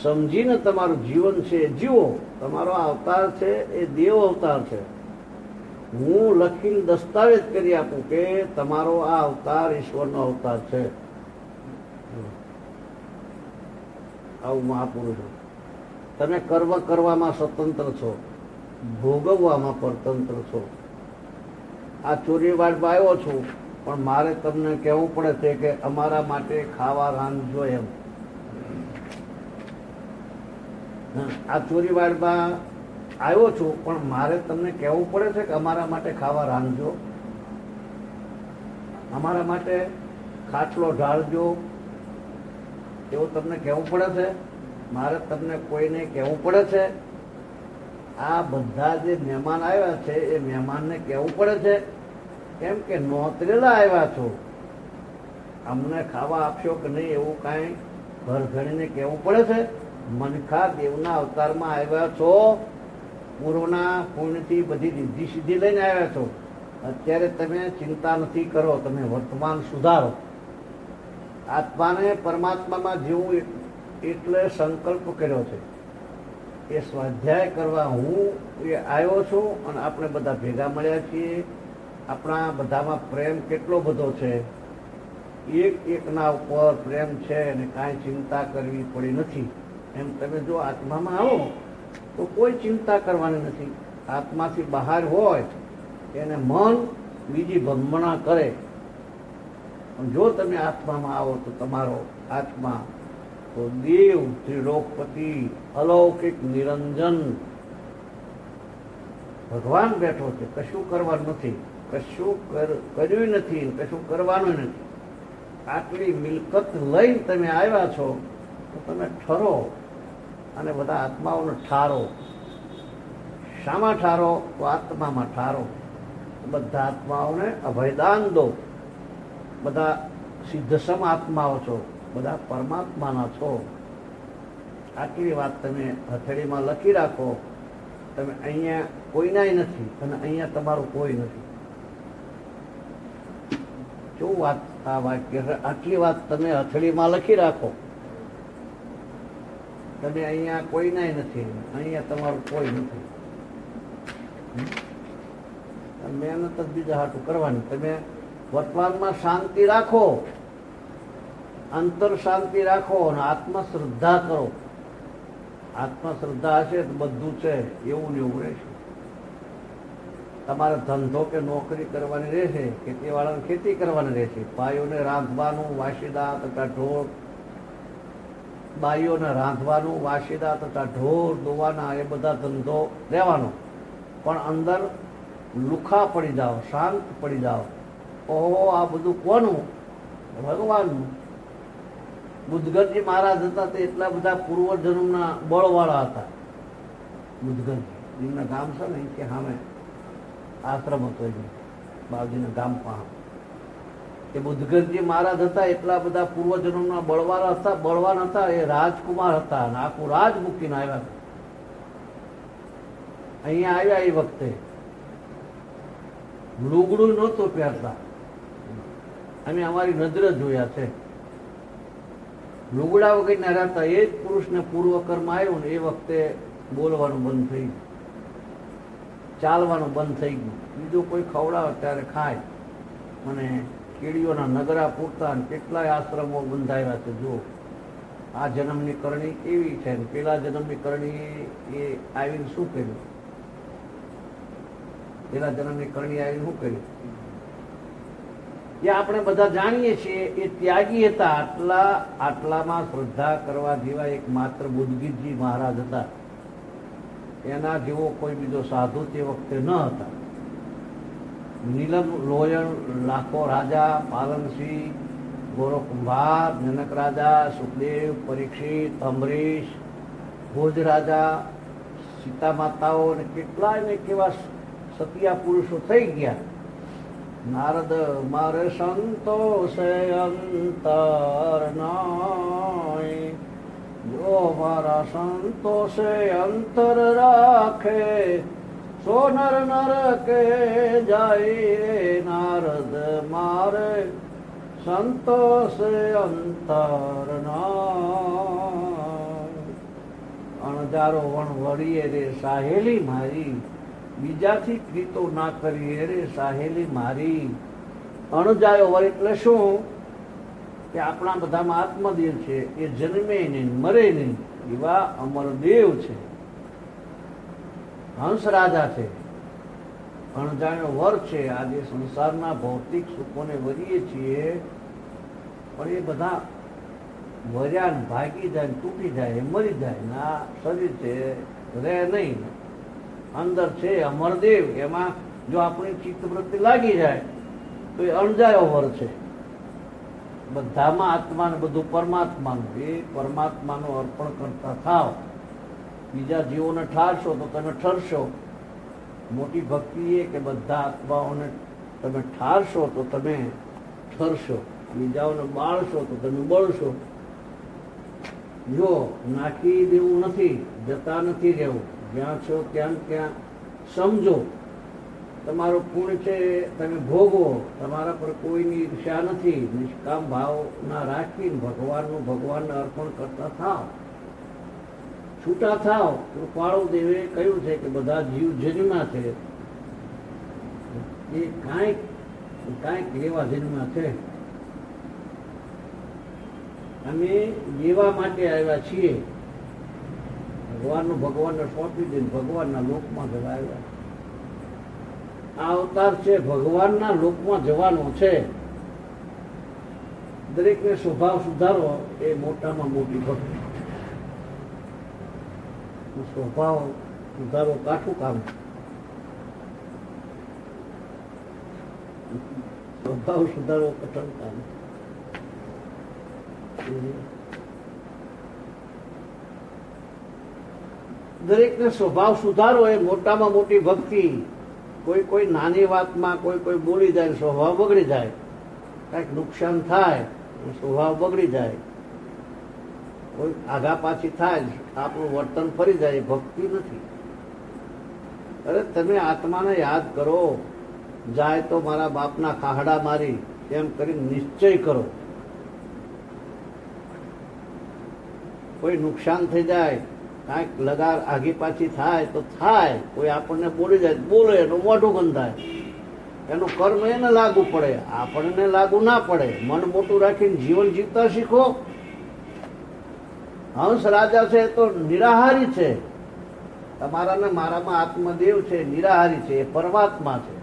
સમજીને તમારું જીવન છે એ જીવો. તમારો અવતાર છે એ દેવ અવતાર છે. હું લખીને દસ્તાવેજ કરી આપું કે તમારો આ અવતાર ઈશ્વરનો અવતાર છે. આવું મહાપુરુષો. તમે કર્મ કરવામાં સ્વતંત્ર છો, ભોગવવામાં પરતંત્ર છો. આ ચોરીવાડમાં આવ્યો છું, પણ મારે તમને કહેવું પડે છે કે અમારા માટે ખાવા રાંધજો એમ. આ ચોરીવાડમાં આવ્યો છું, પણ મારે તમને કહેવું પડે છે કે અમારા માટે ખાવા રાંધજો, અમારા માટે ખાટલો ઢાળજો, એવું તમને કહેવું પડે છે? મારે તમને કોઈને કહેવું પડે છે? આ બધા જે મહેમાન આવ્યા છે એ મહેમાનને કહેવું પડે છે? કેમ કે નોતરેલા આવ્યા છો, અમને ખાવા આપશો કે નહીં એવું કાંઈ ઘર ઘડીને કહેવું પડે છે? મનખા દેવના અવતારમાં આવ્યા છો, પૂર્વના પુણ્યથી બધી રિદ્ધિ સિદ્ધિ લઈને આવ્યા છો. અત્યારે તમે ચિંતા નથી કરો, તમે વર્તમાન સુધારો. આત્માને પરમાત્મામાં જીવવું એટલે સંકલ્પ કર્યો છે. એ સ્વાધ્યાય કરવા હું એ આવ્યો છું અને આપણે બધા ભેગા મળ્યા છીએ. આપણા બધામાં પ્રેમ કેટલો બધો છે, એક એકના ઉપર પ્રેમ છે અને કાંઈ ચિંતા કરવી પડી નથી. એમ તમે જો આત્મામાં આવો તો કોઈ ચિંતા કરવાની નથી. આત્માથી બહાર હોય એને મન બીજી ભ્રમણા કરે. પણ જો તમે આત્મામાં આવો તો તમારો આત્મા તો દેવ, ત્રિલોકપતિ, અલૌકિક નિરંજન ભગવાન બેઠો છે. કશું કરવાનું નથી, કશું કર્યું નથી, કશું કરવાનું નથી. આટલી મિલકત લઈને તમે આવ્યા છો તો તમે ઠરો અને બધા આત્માઓને ઠારો. શામાં ઠારો? તો આત્મામાં ઠારો. બધા આત્માઓને અભયદાન દો. બધા સિદ્ધસમ આત્માઓ છો, બધા પરમાત્માના છો. આટલી વાત તમે હથેળીમાં લખી રાખો. તમે અહીંયા કોઈનાય નથી અને અહીંયા તમારું કોઈ નથી. શું વાત આ વાક્ય? આટલી વાત તમે હથેળીમાં લખી રાખો. તમે અહીંયા કોઈનાય નથી, અહીંયા તમારું કોઈ નથી. મહેનત જ બીજા હાટું કરવાની. તમે વર્તમાનમાં શાંતિ રાખો, અંતર શાંતિ રાખો અને આત્મશ્રદ્ધા કરો. આત્મશ્રદ્ધા હશે તો બધું છે એવું ને એવું રહેશે. તમારે ધંધો કે નોકરી કરવાની રહેશે, ખેતીવાળાને ખેતી કરવાની રહેશે, ભાઈઓને રાંધવાનું, વાસીદા તથા ઢોર, બાઈઓને રાંધવાનું, વાસીદા તથા ઢોર દોવાના, એ બધા ધંધો રહેવાનો. પણ અંદર લુખા પડી જાઓ, શાંત પડી જાઓ. ઓહો, આ બધું કોનું? ભગવાનનું. બુદ્ધગરજી મહારાજ હતા તે એટલા બધા પૂર્વજન્મના બળવાળા હતા. બુદ્ધગરજી એમના ગામ છે ને કે સામે આશ્રમ હતો, એની બાજુના ગામ પાસે. એ બુદ્ધગરજી મહારાજ હતા એટલા બધા પૂર્વજન્મના બળવાળા હતા, બળવાન હતા. એ રાજકુમાર હતા અને આખું રાજ મૂકીને આવ્યા હતા. અહીંયા આવ્યા એ વખતે લુગડું નહોતું પહેરતા. અમે અમારી નજર જોયા છે. લુગડા વગરના રહેતા. એ જ પુરુષને પૂર્વકર્મ આવ્યું ને એ વખતે બોલવાનું બંધ થઈ ગયું, ચાલવાનું બંધ થઈ ગયું. બીજું કોઈ ખવડાવે ત્યારે ખાય. અને કીડીઓના નગરા પૂરતા અને કેટલાય આશ્રમો બંધાવ્યા છે. જો આ જન્મની કરણી કેવી છે ને પેલા જન્મની કરણી એ આવીને શું કર્યું, પેલા જન્મની કરણી આવીને શું કર્યું એ આપણે બધા જાણીએ છીએ. એ ત્યાગી હતા. આટલામાં શ્રદ્ધા કરવા જેવા એક માત્ર બુદ્ધગીરજી મહારાજ હતા. એના જેવો કોઈ બીજો સાધુ તે વખતે ન હતા. નીલમ લોયણ, લાખો રાજા, પાલનસિંહ, ગોરખકુંભાર, જનક રાજા, સુખદેવ, પરીક્ષિત, અમરીશ, ભોજ રાજા, સીતા માતાઓ અને કેટલાય ને કેવા સતિયા પુરુષો થઈ ગયા. નારદ મારે સંતોષે અંતર નાય, જો મારા સંતોષે અંતર રાખે, સો નર નરકે જાય રે. નારદ મારે સંતોષે અંતર નાય, અણજારો વણ વળીએ રે સાહેલી મારી, બીજાથી પ્રીતો ના કરીએ રે સાહેલી મારી. અણજાયો વર એટલે શું કે આપણા બધામાં આત્મદેવ છે. એ જન્મે નહીં મરે નહીં એવા અમરદેવ છે, હંસ રાજા છે. અણજાણ્યો વર છે. આજે સંસારના ભૌતિક સુખોને વરીએ છીએ પણ એ બધા વર્યા ભાગી જાય, તૂટી જાય, મરી જાય. ના શરીર છે રહે નહીં, અંદર છે અમરદેવ. એમાં જો આપણી ચિત્તવૃત્તિ લાગી જાય તો એ અણજાયો વર છે. બધામાં આત્મા ને બધું પરમાત્માનું. એ પરમાત્માનું અર્પણ કરતા થાવ. બીજા જીવોને ઠારશો તો તમે ઠરશો. મોટી ભક્તિ એ કે બધા આત્માઓને તમે ઠારશો તો તમે ઠરશો. બીજાઓને બાળશો તો તમે બળશો. જો નાખી દેવું નથી, જતા નથી રહેવું. જ્યાં છો ત્યાં ત્યાં સમજો. તમારું પુણ્ય છે તમે ભોગવો. તમારા પર કોઈની ઈર્ષ્યા નથી. નિષ્કામ ભાવ ના રાખીને ભગવાનને અર્પણ કરતા થાવ. છૂટા થાવ. કૃપાળુ દેવે કહ્યું છે કે બધા જીવ જન્મ્યા છે એ કાંઈક લેવા જન્મ્યા છે. અમે લેવા માટે આવ્યા છીએ. ભગવાનને સોંપી દઈને ભગવાનના લોકમાં જવા આવ્યા. આ અવતાર છે ભગવાનના લોકમાં જવાનો છે. દરેકને સ્વભાવ સુધારો એ મોટામાં મોટી ભક્તિ. સ્વભાવ સુધારો કાઠું કામ. સ્વભાવ સુધારો કઠણ કામ. દરેકને સ્વભાવ સુધારો એ મોટામાં મોટી ભક્તિ. કોઈ નાની વાતમાં કોઈ બોલી જાય, સ્વભાવ બગડી જાય. કાંઈક નુકસાન થાય, સ્વભાવ બગડી જાય. કોઈ આગા પાછી થાય, આપણું વર્તન ફરી જાય. ભક્તિ નથી. અરે તમે આત્માને યાદ કરો. જાય તો મારા બાપના ખાહડા મારી એમ કરી નિશ્ચય કરો. કોઈ નુકસાન થઈ જાય, કાંઈક લગાર આગી પાછી થાય તો થાય. કોઈ આપણને બોલી જાય બોલે, એનું મોઢું ગંધાય. એનું કર્મ એને લાગુ પડે, આપણને લાગુ ના પડે. મન મોટું રાખીને જીવન જીવતા શીખો. હંસ રાજા છે તો નિરાહારી છે. તમારા ને મારામાં આત્મદેવ છે, નિરાહારી છે. એ પરમાત્મા છે.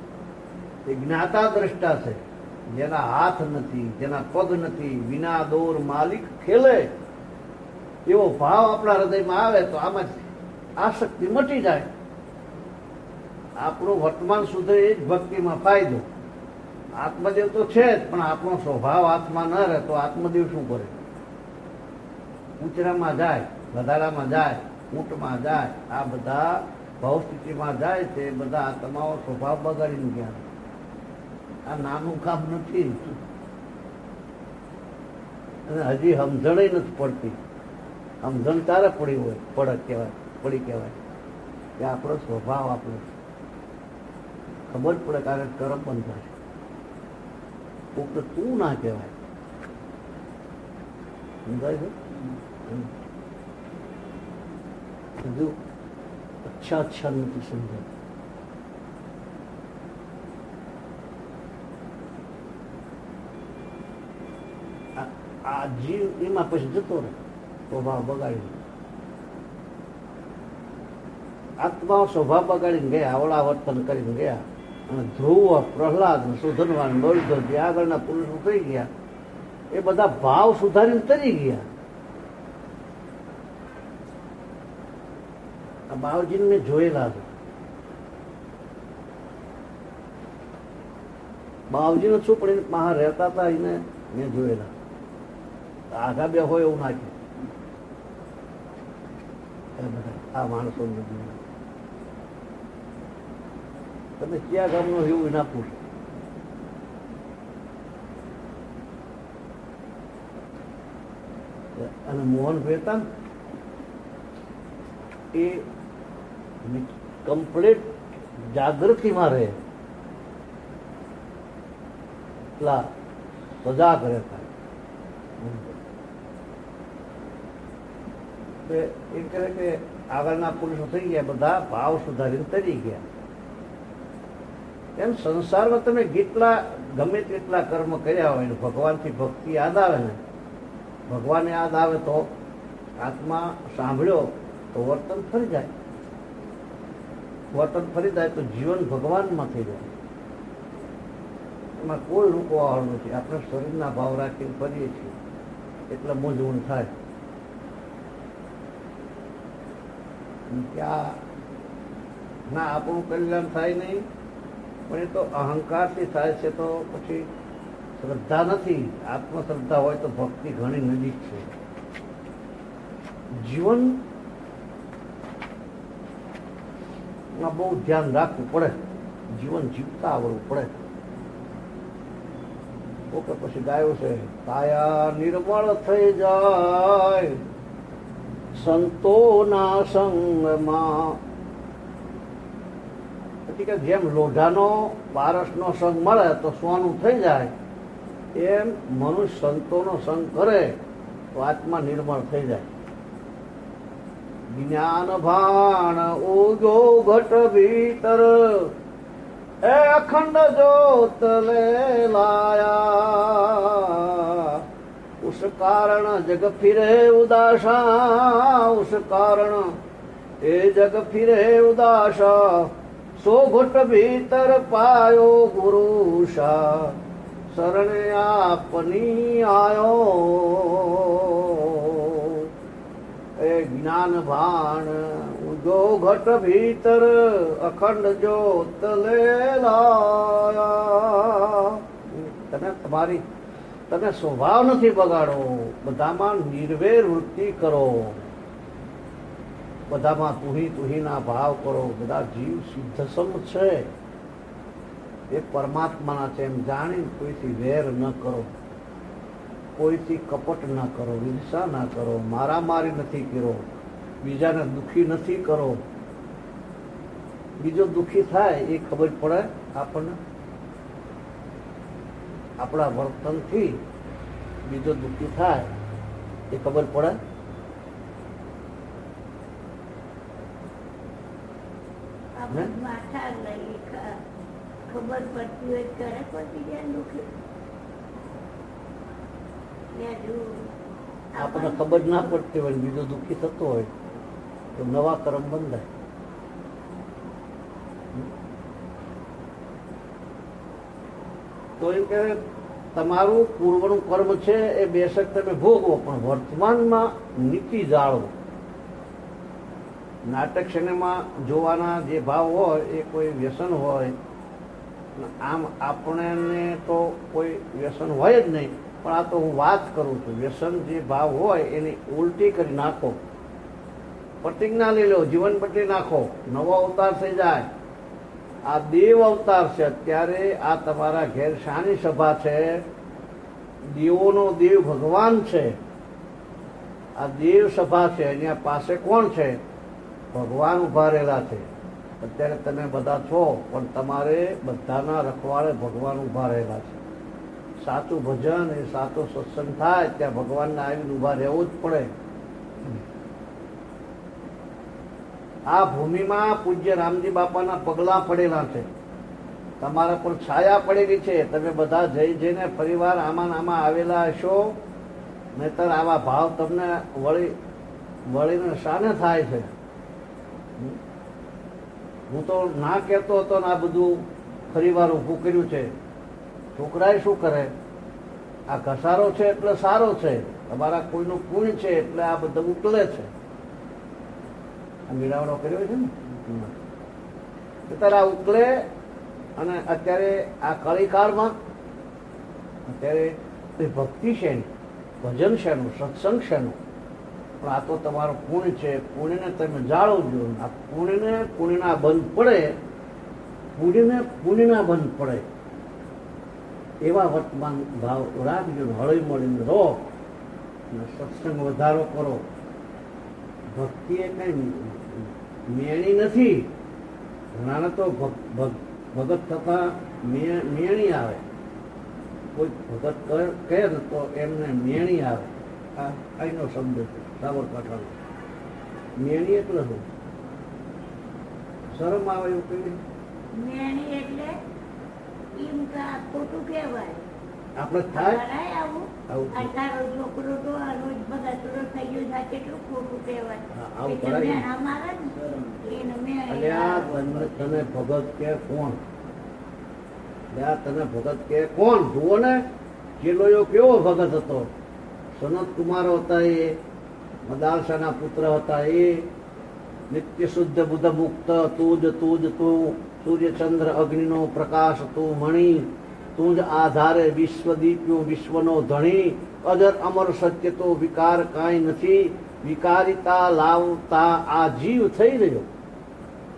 એ જ્ઞાતા દ્રષ્ટા છે. જેના હાથ નથી, જેના પગ નથી, વિના દોર માલિક ખેલે. એવો ભાવ આપણા હૃદયમાં આવે તો આમાં આસક્તિ મટી જાય. આપણું વર્તમાન સુધરે એ જ ભક્તિમાં ફાયદો. આત્મદેવ તો છે જ, પણ આપણો સ્વભાવ હાથમાં ન રહે તો આત્મદેવ શું કરે? ઉચરામાં જાય, વધારામાં જાય, ઊંટમાં જાય. આ બધા ભાવસ્થિતિમાં જાય છે. બધા આત્માઓ સ્વભાવ બગાડીને ગયા. આ નાનું કામ નથી અને હજી સમજણ નથી પડતી. સમજણ તારે પડી હોય, પડી કહેવાય. કે આપણો સ્વભાવ આપણો ખબર પડે કારણ કર્મ બંધ થાય. કોકને તું ના કહેવાય. સમજાય છે? હજુ અચ્છા નથી સમજાય. આ જીવ એમાં પછી જતો રહે સ્વભાવ બગાડી. આત્મા સ્વભાવ બગાડીને ગયા, આવડા વર્તન કરીને ગયા અને ધ્રુવ, પ્રહલાદ, સુધનવાન, બળદ જે આગળના પુરુષો થઈ ગયા એ બધા ભાવ સુધારીને તરી ગયા. આ બાવજીને મેં જોયેલા છે. બાવજીને શું પડીને બહાર રહેતા હતા એને મેં જોયેલા. આગા બે હોય એવું નાખે બધા આ માણસો. તમે ક્યાં ગામનો એવું ના પૂછો. અને મોહન મહેતા એ કમ્પ્લીટ જાગૃતિમાં રહે એટલા સજાગ રહેતા. એ કહે કે આગળના પુરુષો થઈ ગયા બધા ભાવ સુધારીને તરી ગયા. એમ સંસારમાં તમે જેટલા ગમે તેટલા કર્મ કર્યા હોય ને ભગવાનથી ભક્તિ યાદ આવે ને, ભગવાન યાદ આવે તો આત્મા સાંભળ્યો તો વર્તન ફરી જાય. વર્તન ફરી જાય તો જીવન ભગવાનમાં થઈ જાય. એમાં કોઈ રોકવાવાળું નથી. આપણે શરીરના ભાવ રાખીને ફરીએ છીએ એટલે મૂંઝવણ થાય. ક્યાં ના આપણું કલ્યાણ થાય નહીં, પણ એ તો અહંકારથી થાય છે. તો પછી શ્રદ્ધા નથી. આત્મશ્રદ્ધા હોય તો ભક્તિ ઘણી નજીક છે. જીવન માં બહુ ધ્યાન રાખવું પડે. જીવન જીવતા આવડવું પડે. ઓકે પછી ગાયો છે કાયા નિર્મળ થઈ જાય સંતોના સંગમાં. પછી કે જેમ લોઢાનો પારસનો સંગ મળે તો સોનું થઈ જાય, એમ મનુષ્ય સંતોનો સંગ કરે તો આત્મા નિર્મળ થઈ જાય. જ્ઞાન ભાણ ઉગો ઘટ ભીતર એ અખંડ જ્યોત લે લાયા. उस कारण जग फिरे उदासा, उस कारण ए जग फिरे उदासा. सो घुट भीतर पायो गुरुषा, शरण आपनी आयो. ए ज्ञान भान उजो घट भीतर अखंड ज्योत ले लाया. તમે સ્વભાવ નથી બગાડો, બધામાં નિર્વેર વૃત્તિ કરો, બધામાં તુહીના ભાવ કરો. બધા જીવ સિદ્ધસમ છે, એ પરમાત્માના છે એમ જાણી કોઈથી વેર ન કરો, કોઈથી કપટ ન કરો, હિંસા ના કરો, મારામારી નથી કરો, બીજાને દુઃખી નથી કરો. બીજો દુઃખી થાય એ ખબર પડે આપણને. આપણા વર્તનથી બીજો દુઃખી થાય એ ખબર પડે. ખબર પડતી હોય ત્યારે પડતી જાય દુઃખી. આપણને ખબર ના પડતી હોય બીજો દુઃખી થતો હોય તો નવા કર્મ બંધાય. તો એમ કે તમારું પૂર્વનું કર્મ છે એ બેશક તમે ભોગવો, પણ વર્તમાનમાં નીતિ જાળવો. નાટક સિનેમા જોવાના જે ભાવ હોય એ કોઈ વ્યસન હોય. આમ આપણને તો કોઈ વ્યસન હોય જ નહીં, પણ આ તો હું વાત કરું છું. વ્યસન જે ભાવ હોય એની ઉલટી કરી નાખો, પ્રતિજ્ઞા લઈ લો, જીવન બદલી નાખો, નવો અવતાર થઈ જાય. આ દેવ અવતાર છે. અત્યારે આ તમારા ઘેર શાની સભા છે? દેવોનો દેવ ભગવાન છે. આ દેવ સભા છે. અહીંયા પાસે કોણ છે? ભગવાન ઉભા રહેલા છે. અત્યારે તમે બધા છો, પણ તમારે બધાના રખવાડે ભગવાન ઉભા રહેલા છે. સાચું ભજન એ સાચો સત્સંગ થાય ત્યાં ભગવાનને આવીને ઉભા રહેવું જ પડે. આ ભૂમિમાં પૂજ્ય રામજી બાપાના પગલા પડેલા છે, તમારા પર છાયા પડેલી છે. તમે બધા જઈ જઈને ફરીવાર આમાં ને આમાં આવેલા હશો, નહીતર આવા ભાવ તમને વળીને શાને થાય છે? હું તો ના કહેતો હતો ને આ બધું ફરીવાર ઊભું કર્યું છે. છોકરાએ શું કરે? આ ઘસારો છે એટલે સારો છે, તમારા કોઈનું પુણ્ય છે એટલે આ બધું ઉકલે છે. આ મેળાવડો કર્યો છે ને, અત્યારે આ ઉકલે. અને અત્યારે આ કળીકાળમાં અત્યારે ભક્તિ શેની, ભજન શેનું, સત્સંગ શેનું? પણ આ તો તમારો પુણ્ય છે. પુણ્યને તમે જાળવજો. આ પુણ્યને પુણ્યના બંધ પડે, પુણ્યને પુણ્યના બંધ પડે એવા વર્તમાન ભાવ રાખજો. હળી મળીને રહો અને સત્સંગ વધારો કરો. ભક્તિ એ કઈ મેણી નથી. ઘણાને તો ભગત થતા મેણી આવે. કોઈ ભગત કહે ને તો એમને મેણી આવે. આ અહીંનો શબ્દ છે સાબરકાંઠાનો. મેણી એટલે શું? શરમ આવે એવું કહીએ. મેણી એટલે એમ કા ખોટું કહેવાય. આપણે થાય કરાય આવું. આવું આ તારો છોકરો તો આ રોજ બગાસરો થઈ ગયો છે, આ કેટલું ખોટું કહેવાય. હા, આવું એટલે કરાય. મેણા મારે ને એને મેણી અલ્યા તને ભગત કે કોણ? અલ્યા તને ભગત કે કોણ? જુઓ ને ચેલોયો કેવો ભગત હતો. સનત કુમાર હતા, એ મદાલસાના પુત્ર હતા, એ નિત્ય શુદ્ધ બુદ્ધ મુક્ત તુજ તું સૂર્યચંદ્ર અગ્નિનો પ્રકાશ તું મણી, તું જ આધારે વિશ્વ દીપ્યો વિશ્વનો ધણી, અજર અમર સત્ય તો વિકાર કાંઈ નથી, વિકારિતા લાવતા આ જીવ થઈ રહ્યો.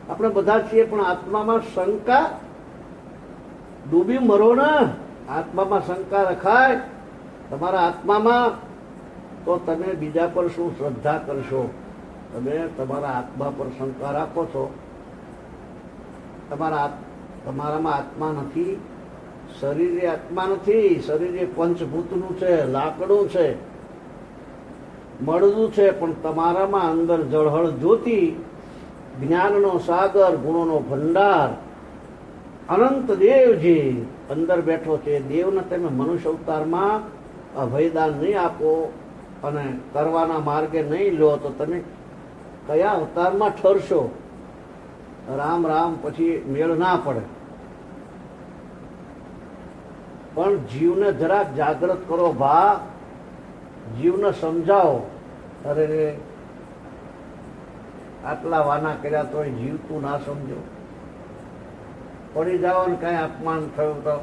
આપણે બધા છીએ, પણ આત્મામાં શંકા. ડૂબી મરો ને, આત્મામાં શંકા રખાય તમારા આત્મામાં, તો તમે બીજા પર શું શ્રદ્ધા કરશો? તમે તમારા આત્મા પર શંકા રાખો છો. તમારામાં આત્મા નથી. શરીર એ આત્મા નથી. શરીર એ પંચભૂતનું છે, લાકડું છે, મળદું છે. પણ તમારામાં અંદર જળહળ જ્યોતિ, જ્ઞાનનો સાગર, ગુણોનો ભંડાર, અનંત દેવ જે અંદર બેઠો છે. દેવને તમે મનુષ્ય અવતારમાં અભયદાન નહીં આપો અને કરવાના માર્ગે નહીં લો, તો તમે કયા અવતારમાં ઠરશો? રામ રામ પછી મેળ ના પડે. પણ જીવને જરાક જાગૃત કરો ભા. જીવને સમજાવો. અરે રે, આટલા વાના કર્યા તોય જીવ તું ના સમજો. પડી જાઓ ને કઈ અપમાન થયું તો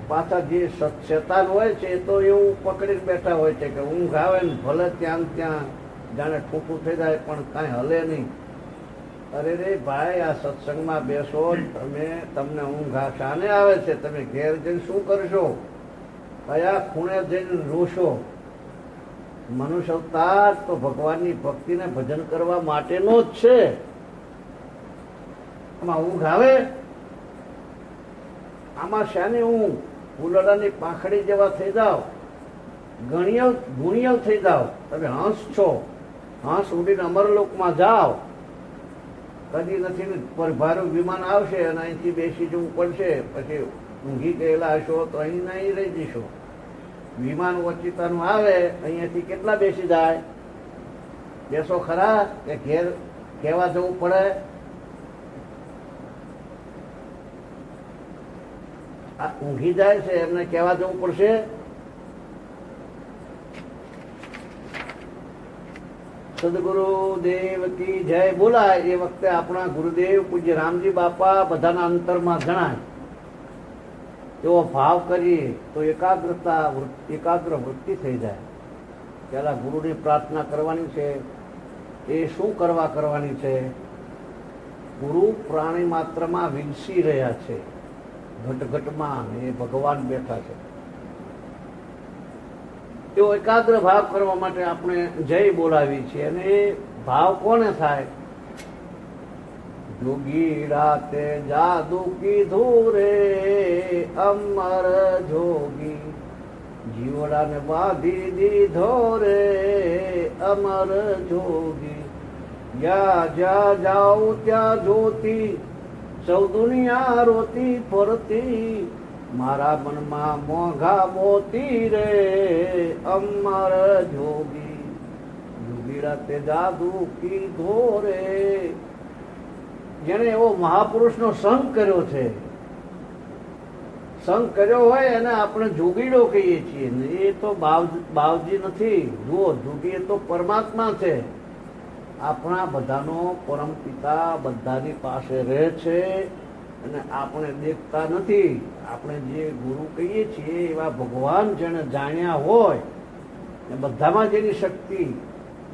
પાછા જે શેતાન હોય છે એ તો એવું પકડીને બેઠા હોય છે કે ઊંઘ આવે ને ભલે ત્યાં ત્યાં જાણે ઠૂઠું થઈ જાય પણ કાંઈ હલે નહીં. અરે રે ભાઈ, આ સત્સંગમાં બેસો, તમને ઊંઘ શાને આવે છે? તમે ઘેર જઈને શું કરશો? કયા ખૂણે જઈને રોશો? મનુષ્ય અવતાર તો ભગવાનની ભક્તિને ભજન કરવા માટેનો જ છે. આમાં ઊંઘ આવે? આમાં શાની ઊંઘ? ફૂલડાની પાંખડી જેવા થઈ જાઓ, ગુણિયલ થઈ જાઓ. તમે હંસ છો, હંસ ઉડીને અમરલોકમાં જાઓ. કદી નથી પરભારું વિમાન આવશે અને અહીંથી બેસી જવું પડશે, પછી ઊંઘી ગયેલા હશો તો અહીં નહીં રહી જશો. વિમાન ઓચિતાનું આવે, અહીંયાથી કેટલા બેસી જાય? બેસો ખરા કે ઘેર કહેવા જવું પડે? આ ઊંઘી જાય છે એમને કહેવા જવું પડશે? સદગુરુદેવ કી જય બોલાય એ વખતે આપણા ગુરુદેવ પૂજ્ય રામજી બાપા બધાના અંતરમાં જણાય. એવો ભાવ કરીએ તો એકાગ્ર વૃત્તિ થઈ જાય. પહેલા ગુરુની પ્રાર્થના કરવાની છે. એ શું કરવાની છે? ગુરુ પ્રાણી માત્રમાં વિકસી રહ્યા છે. ઘટઘટમાં એ ભગવાન બેઠા છે. એવો એકાગ્ર ભાવ કરવા માટે આપણે જય બોલાવી છીએ. અને એ ભાવ કોને થાય? જોગી રાતે જાદુ કીધું રે અમર જોગી, જીવડાને બાંધી દીધો રે અમર જોગી. જ્યાં જ્યાં જાઉં ત્યાં જોતી, સૌ દુનિયા રોતી ફરતી, મારા મનમાં મોંઘા મોતી રે અમર જોગી. જોગી રાતે જાદુ કીધો રે. જેને એવો મહાપુરુષનો સંગ કર્યો છે, સંગ કર્યો હોય એને આપણે જોગીડો કહીએ છીએ. એ તો બાવજી નથી. જુઓ, જોગી એ તો પરમાત્મા છે. આપણા બધાનો પરમ પિતા બધાની પાસે રહે છે અને આપણે દેખતા નથી. આપણે જે ગુરુ કહીએ છીએ એવા ભગવાન જેને જાણ્યા હોય એ બધામાં જેની શક્તિ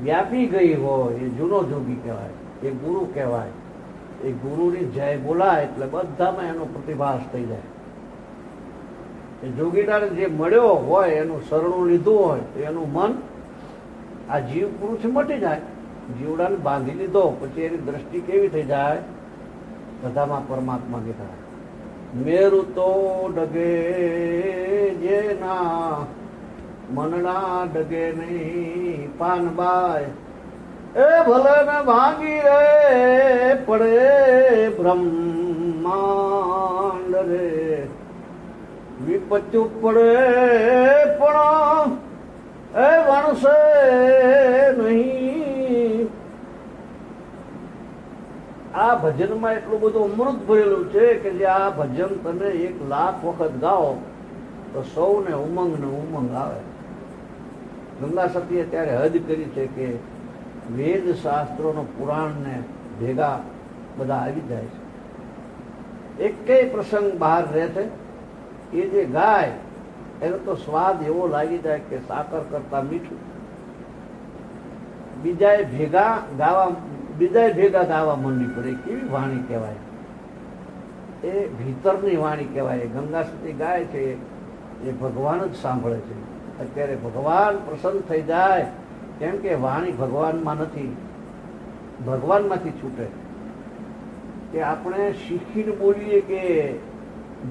વ્યાપી ગઈ હોય એ જૂનો જોગી કહેવાય, એ ગુરુ કહેવાય. એ ગુરુની જય બોલાય એટલે બધામાં એનો પ્રતિભાસ થઈ જાય. એ જોગીદાર જે મળ્યો હોય એનું શરણું લીધું હોય તો એનું મન આ જીવ પુરુષ મટી જાય. જીવડાને બાંધી લીધો પછી એની દ્રષ્ટિ કેવી થઈ જાય? બધામાં પરમાત્મા દેખાય. મેરુ તો ડગે જેના મનના ડગે નહીં પાનબાઈ, એ ભલે ને ભાંગી રે પડે બ્રહ્માંડ રે, વિપત્યુ પડે પણ એ વણસે નહીં. આ ભજનમાં એટલું બધું અમૃત ભરેલું છે કે જે આ ભજન તમે 1,00,000 વખત ગાઓ તો સૌને ઉમંગ ને ઉમંગ આવે. ગંગા સતીએ ત્યારે હદ કરી છે કે વેદ શાસ્ત્રોનો પુરાણને ભેગા બધા આવી જાય છે. એકેય પ્રસંગ બહાર રહે છે. એ જે ગાય એનો તો સ્વાદ એવો લાગી જાય કે સાકર કરતા મીઠું. બીજાએ ભેગા ગાવા માંડી પડે. કેવી વાણી કહેવાય? એ ભીતરની વાણી કહેવાય. ગંગા સતી ગાય છે એ ભગવાન જ સાંભળે છે. અત્યારે ભગવાન પ્રસન્ન થઈ જાય કેમ કે વાણી ભગવાનમાં નથી, ભગવાનમાંથી છૂટે. કે આપણે શીખીને બોલીએ કે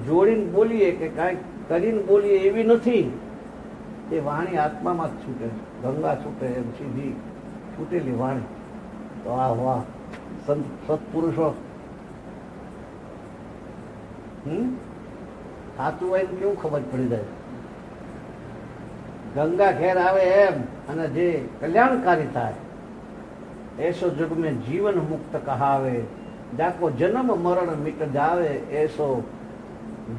જોડીને બોલીએ કે કાંઈક કરીને બોલીએ એવી નથી. એ વાણી આત્મામાં જ છૂટે. ગંગા છૂટે એમ સીધી છૂટેલી વાણી. તો આ વાહ સત્પુરુષો સાચું હોય કેવું ખબર પડી જાય. ગંગા ઘેર આવે એમ અને જે કલ્યાણકારી થાય. એસો જગ મેં જીવન મુક્ત કહાવે, જાકો જન્મ મરણ મિટ જાવે, એસો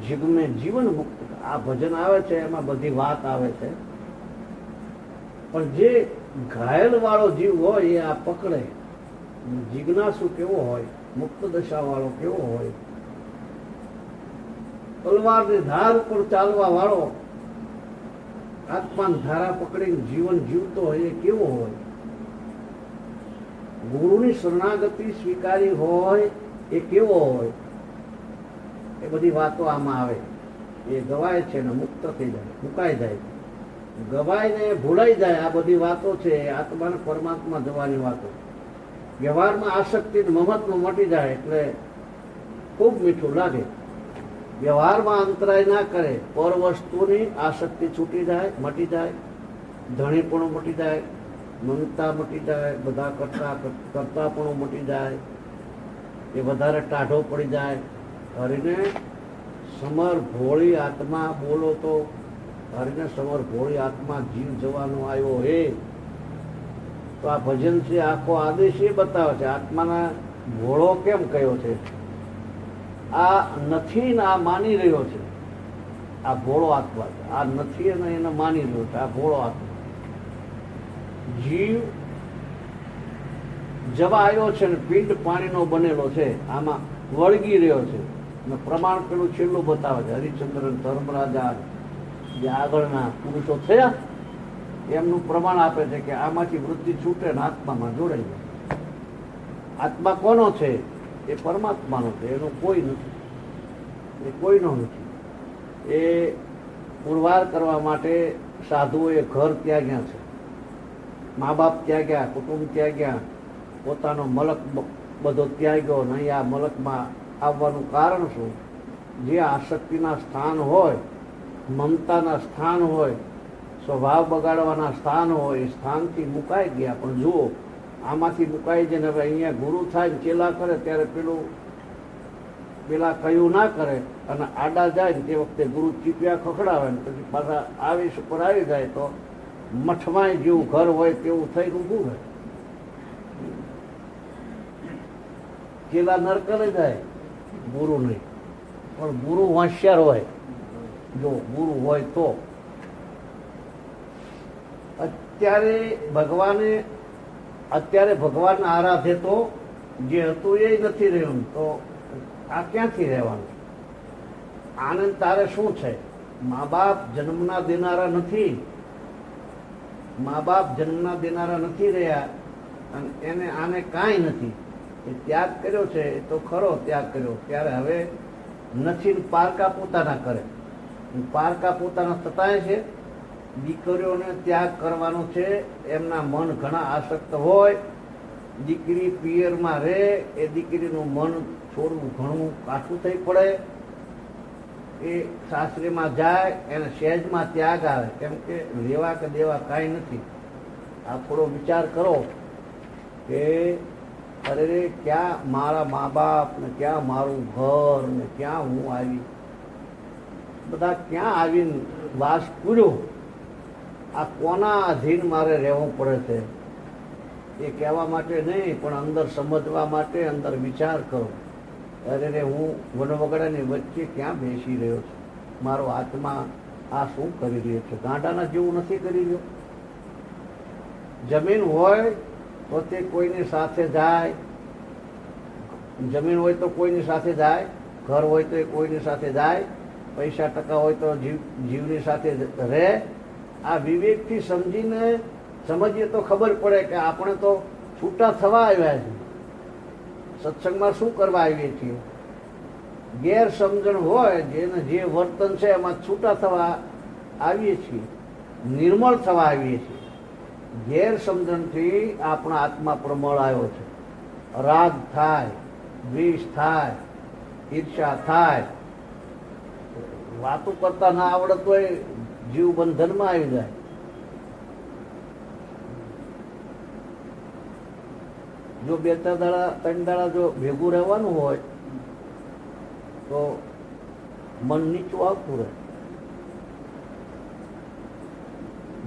જગ મેં જીવન મુક્ત. આ ભજન આવે છે એમાં બધી વાત આવે છે. પણ જે ઘાયલ વાળો જીવ હોય એ આ પકડે. જિજ્ઞાસુ કેવો હોય, મુક્ત દશા વાળો કેવો હોય, તલવારની ધાર ઉપર ચાલવા વાળો આત્માની ધારા પકડીને જીવન જીવતો હોય એ કેવો હોય, ગુરુની શરણાગતિ સ્વીકારી હોય એ કેવો હોય. એ બધી વાતો આમાં આવે. એ ગવાય છે ને મુક્ત થઈ જાય, મુકાઈ જાય, ગવાય ને ભૂલાઈ જાય. આ બધી વાતો છે આત્માને પરમાત્મા જવાની વાતો. વ્યવહારમાં આસક્તિ મમત્વ મટી જાય એટલે ખૂબ મીઠું લાગે. વ્યવહારમાં અંતરાય ના કરે. પર વસ્તુની આસક્તિ છૂટી જાય, મટી જાય. ધણીપણું મટી જાય, મમતા મટી જાય, બધા કરતાપણું મટી જાય. એ વધારે ટાઢો પડી જાય. હરીને સમર ભોળી આત્મા બોલો તો હરીને સમર ભોળી આત્મા જીવ જવાનો આવ્યો હે. તો આ ભજન છે આખો આદેશ એ બતાવે છે આત્માના ભોળો કેમ કયો છે. આ નથી ને આ માની રહ્યો છે. આ ભોળો આત્મા છે. આ નથી અને એને માની રહ્યો છે. આ ભોળો આત્મા જીવ જવા આવ્યો છે ને પિંડ પાણીનો બનેલો છે. આમાં વળગી રહ્યો છે. પ્રમાણ પેલું છેલ્લું બતાવે છે. હરિચંદ્ર ધર્મરાજા જે આગળના પુરુષો થયા એમનું પ્રમાણ આપે છે કે આમાંથી વૃત્તિ છૂટે ને આત્મામાં જોડાઈ જાય. આત્મા કોનો છે? એ પરમાત્માનો છે. એનો કોઈ નથી. એ કોઈનો નથી. એ પુરવાર કરવા માટે સાધુઓએ ઘર ત્યાગ્યા છે, મા બાપ ત્યાગ્યા, કુટુંબ ત્યાગ્યા, પોતાનો મલક બધો ત્યાગ્યો. નહીં આ મલકમાં આવવાનું કારણ શું? જે આસક્તિના સ્થાન હોય, મમતાના સ્થાન હોય, સ્વભાવ બગાડવાના સ્થાન હોય, એ સ્થાનથી મુકાઈ ગયા. પણ જુઓ, આમાંથી મુકાઈ જઈને હવે અહીંયા ગુરુ થાય ને ચેલા કરે ત્યારે પેલા કયું ના કરે અને આડા જાય ને તે વખતે ગુરુ ચીપિયા ખખડાવે ને પછી પાછા આવીશ ઉપર આવી જાય તો મઠમાં જેવું ઘર હોય તેવું થઈને ઊભું રહે. ચેલા નરકે લઈ જાય, ગુરુ નહીં. પણ ગુરુ હોશિયાર હોય, જો ગુરુ હોય તો. અત્યારે ભગવાન આરાધે તો જે હતું એ નથી રહ્યું, તો આ ક્યાંથી રહેવાનું? આનંદ તારે શું છે? મા બાપ જન્મના દેનારા નથી, મા બાપ જન્મના દેનારા નથી રહ્યા અને એને આને કાંઈ નથી. એ ત્યાગ કર્યો છે, એ તો ખરો ત્યાગ કર્યો. ત્યારે હવે નથી પારકા પોતાના કરે. પારકા પોતાના થતાય છે. દીકરીઓને ત્યાગ કરવાનો છે. એમના મન ઘણા આસક્ત હોય. દીકરી પિયરમાં રહે, એ દીકરીનું મન છોડવું ઘણું કાઠું થઈ પડે. એ સાસરીમાં જાય, એને સહેજમાં ત્યાગ આવે, કેમ કે લેવા કે દેવા કાંઈ નથી. આ થોડો વિચાર કરો કે અરે રે, ક્યાં મારા મા બાપ ને ક્યાં મારું ઘર ને ક્યાં હું આવી, બધા ક્યાં આવીને વાસ પૂર્યો. આ કોના અધીન મારે રહેવું પડે છે? એ કહેવા માટે નહીં, પણ અંદર સમજવા માટે અંદર વિચાર કરો. અરે રે, હું વનવગડાની વચ્ચે ક્યાં બેસી રહ્યો છું? મારો આત્મા આ શું કરી રહ્યો છે? ગાંડાના જેવું નથી કરી રહ્યો. જમીન હોય તો તે કોઈની સાથે જાય, જમીન હોય તો કોઈની સાથે જાય, ઘર હોય તો એ કોઈની સાથે જાય, પૈસા ટકા હોય તો જીવની સાથે રહે. આ વિવેકથી સમજીએ તો ખબર પડે કે આપણે તો છૂટા થવા આવ્યા છીએ. સત્સંગમાં શું કરવા આવીએ છીએ? ગેરસમજણ હોય, જેને જે વર્તન છે એમાં છૂટા થવા આવીએ છીએ, નિર્મળ થવા આવીએ છીએ. ગેરસમજણથી આપણા આત્મા પ્રમળ આવ્યો છે. રાગ થાય, દ્વેષ થાય, ઈર્ષા થાય. વાતો કરતા ના આવડત હોય, જીવ બંધનમાં આવી જાય. જો 2-3 દાડા જો ભેગું રહેવાનું હોય તો મન નીચું આવતું રહે.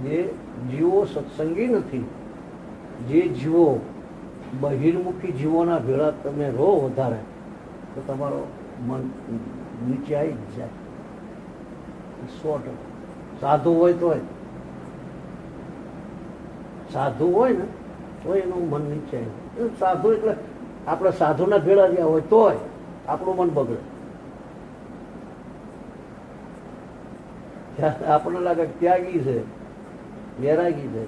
જે જીવો સત્સંગી નથી, જે જીવો બહિર્મુખી જીવોના ભેળા તમે રહો વધારે, તો તમારો મન નીચે આવી જ જાય. 100%. સાધુ હોય તોય, સાધુ હોય ને તો એનું મન નીચે આવી. સાધુ એટલે આપણે સાધુના ભેળા રહ્યા હોય તોય આપણું મન બગડે. આપણને લાગે ત્યાગી છે, વૈરાગી છે,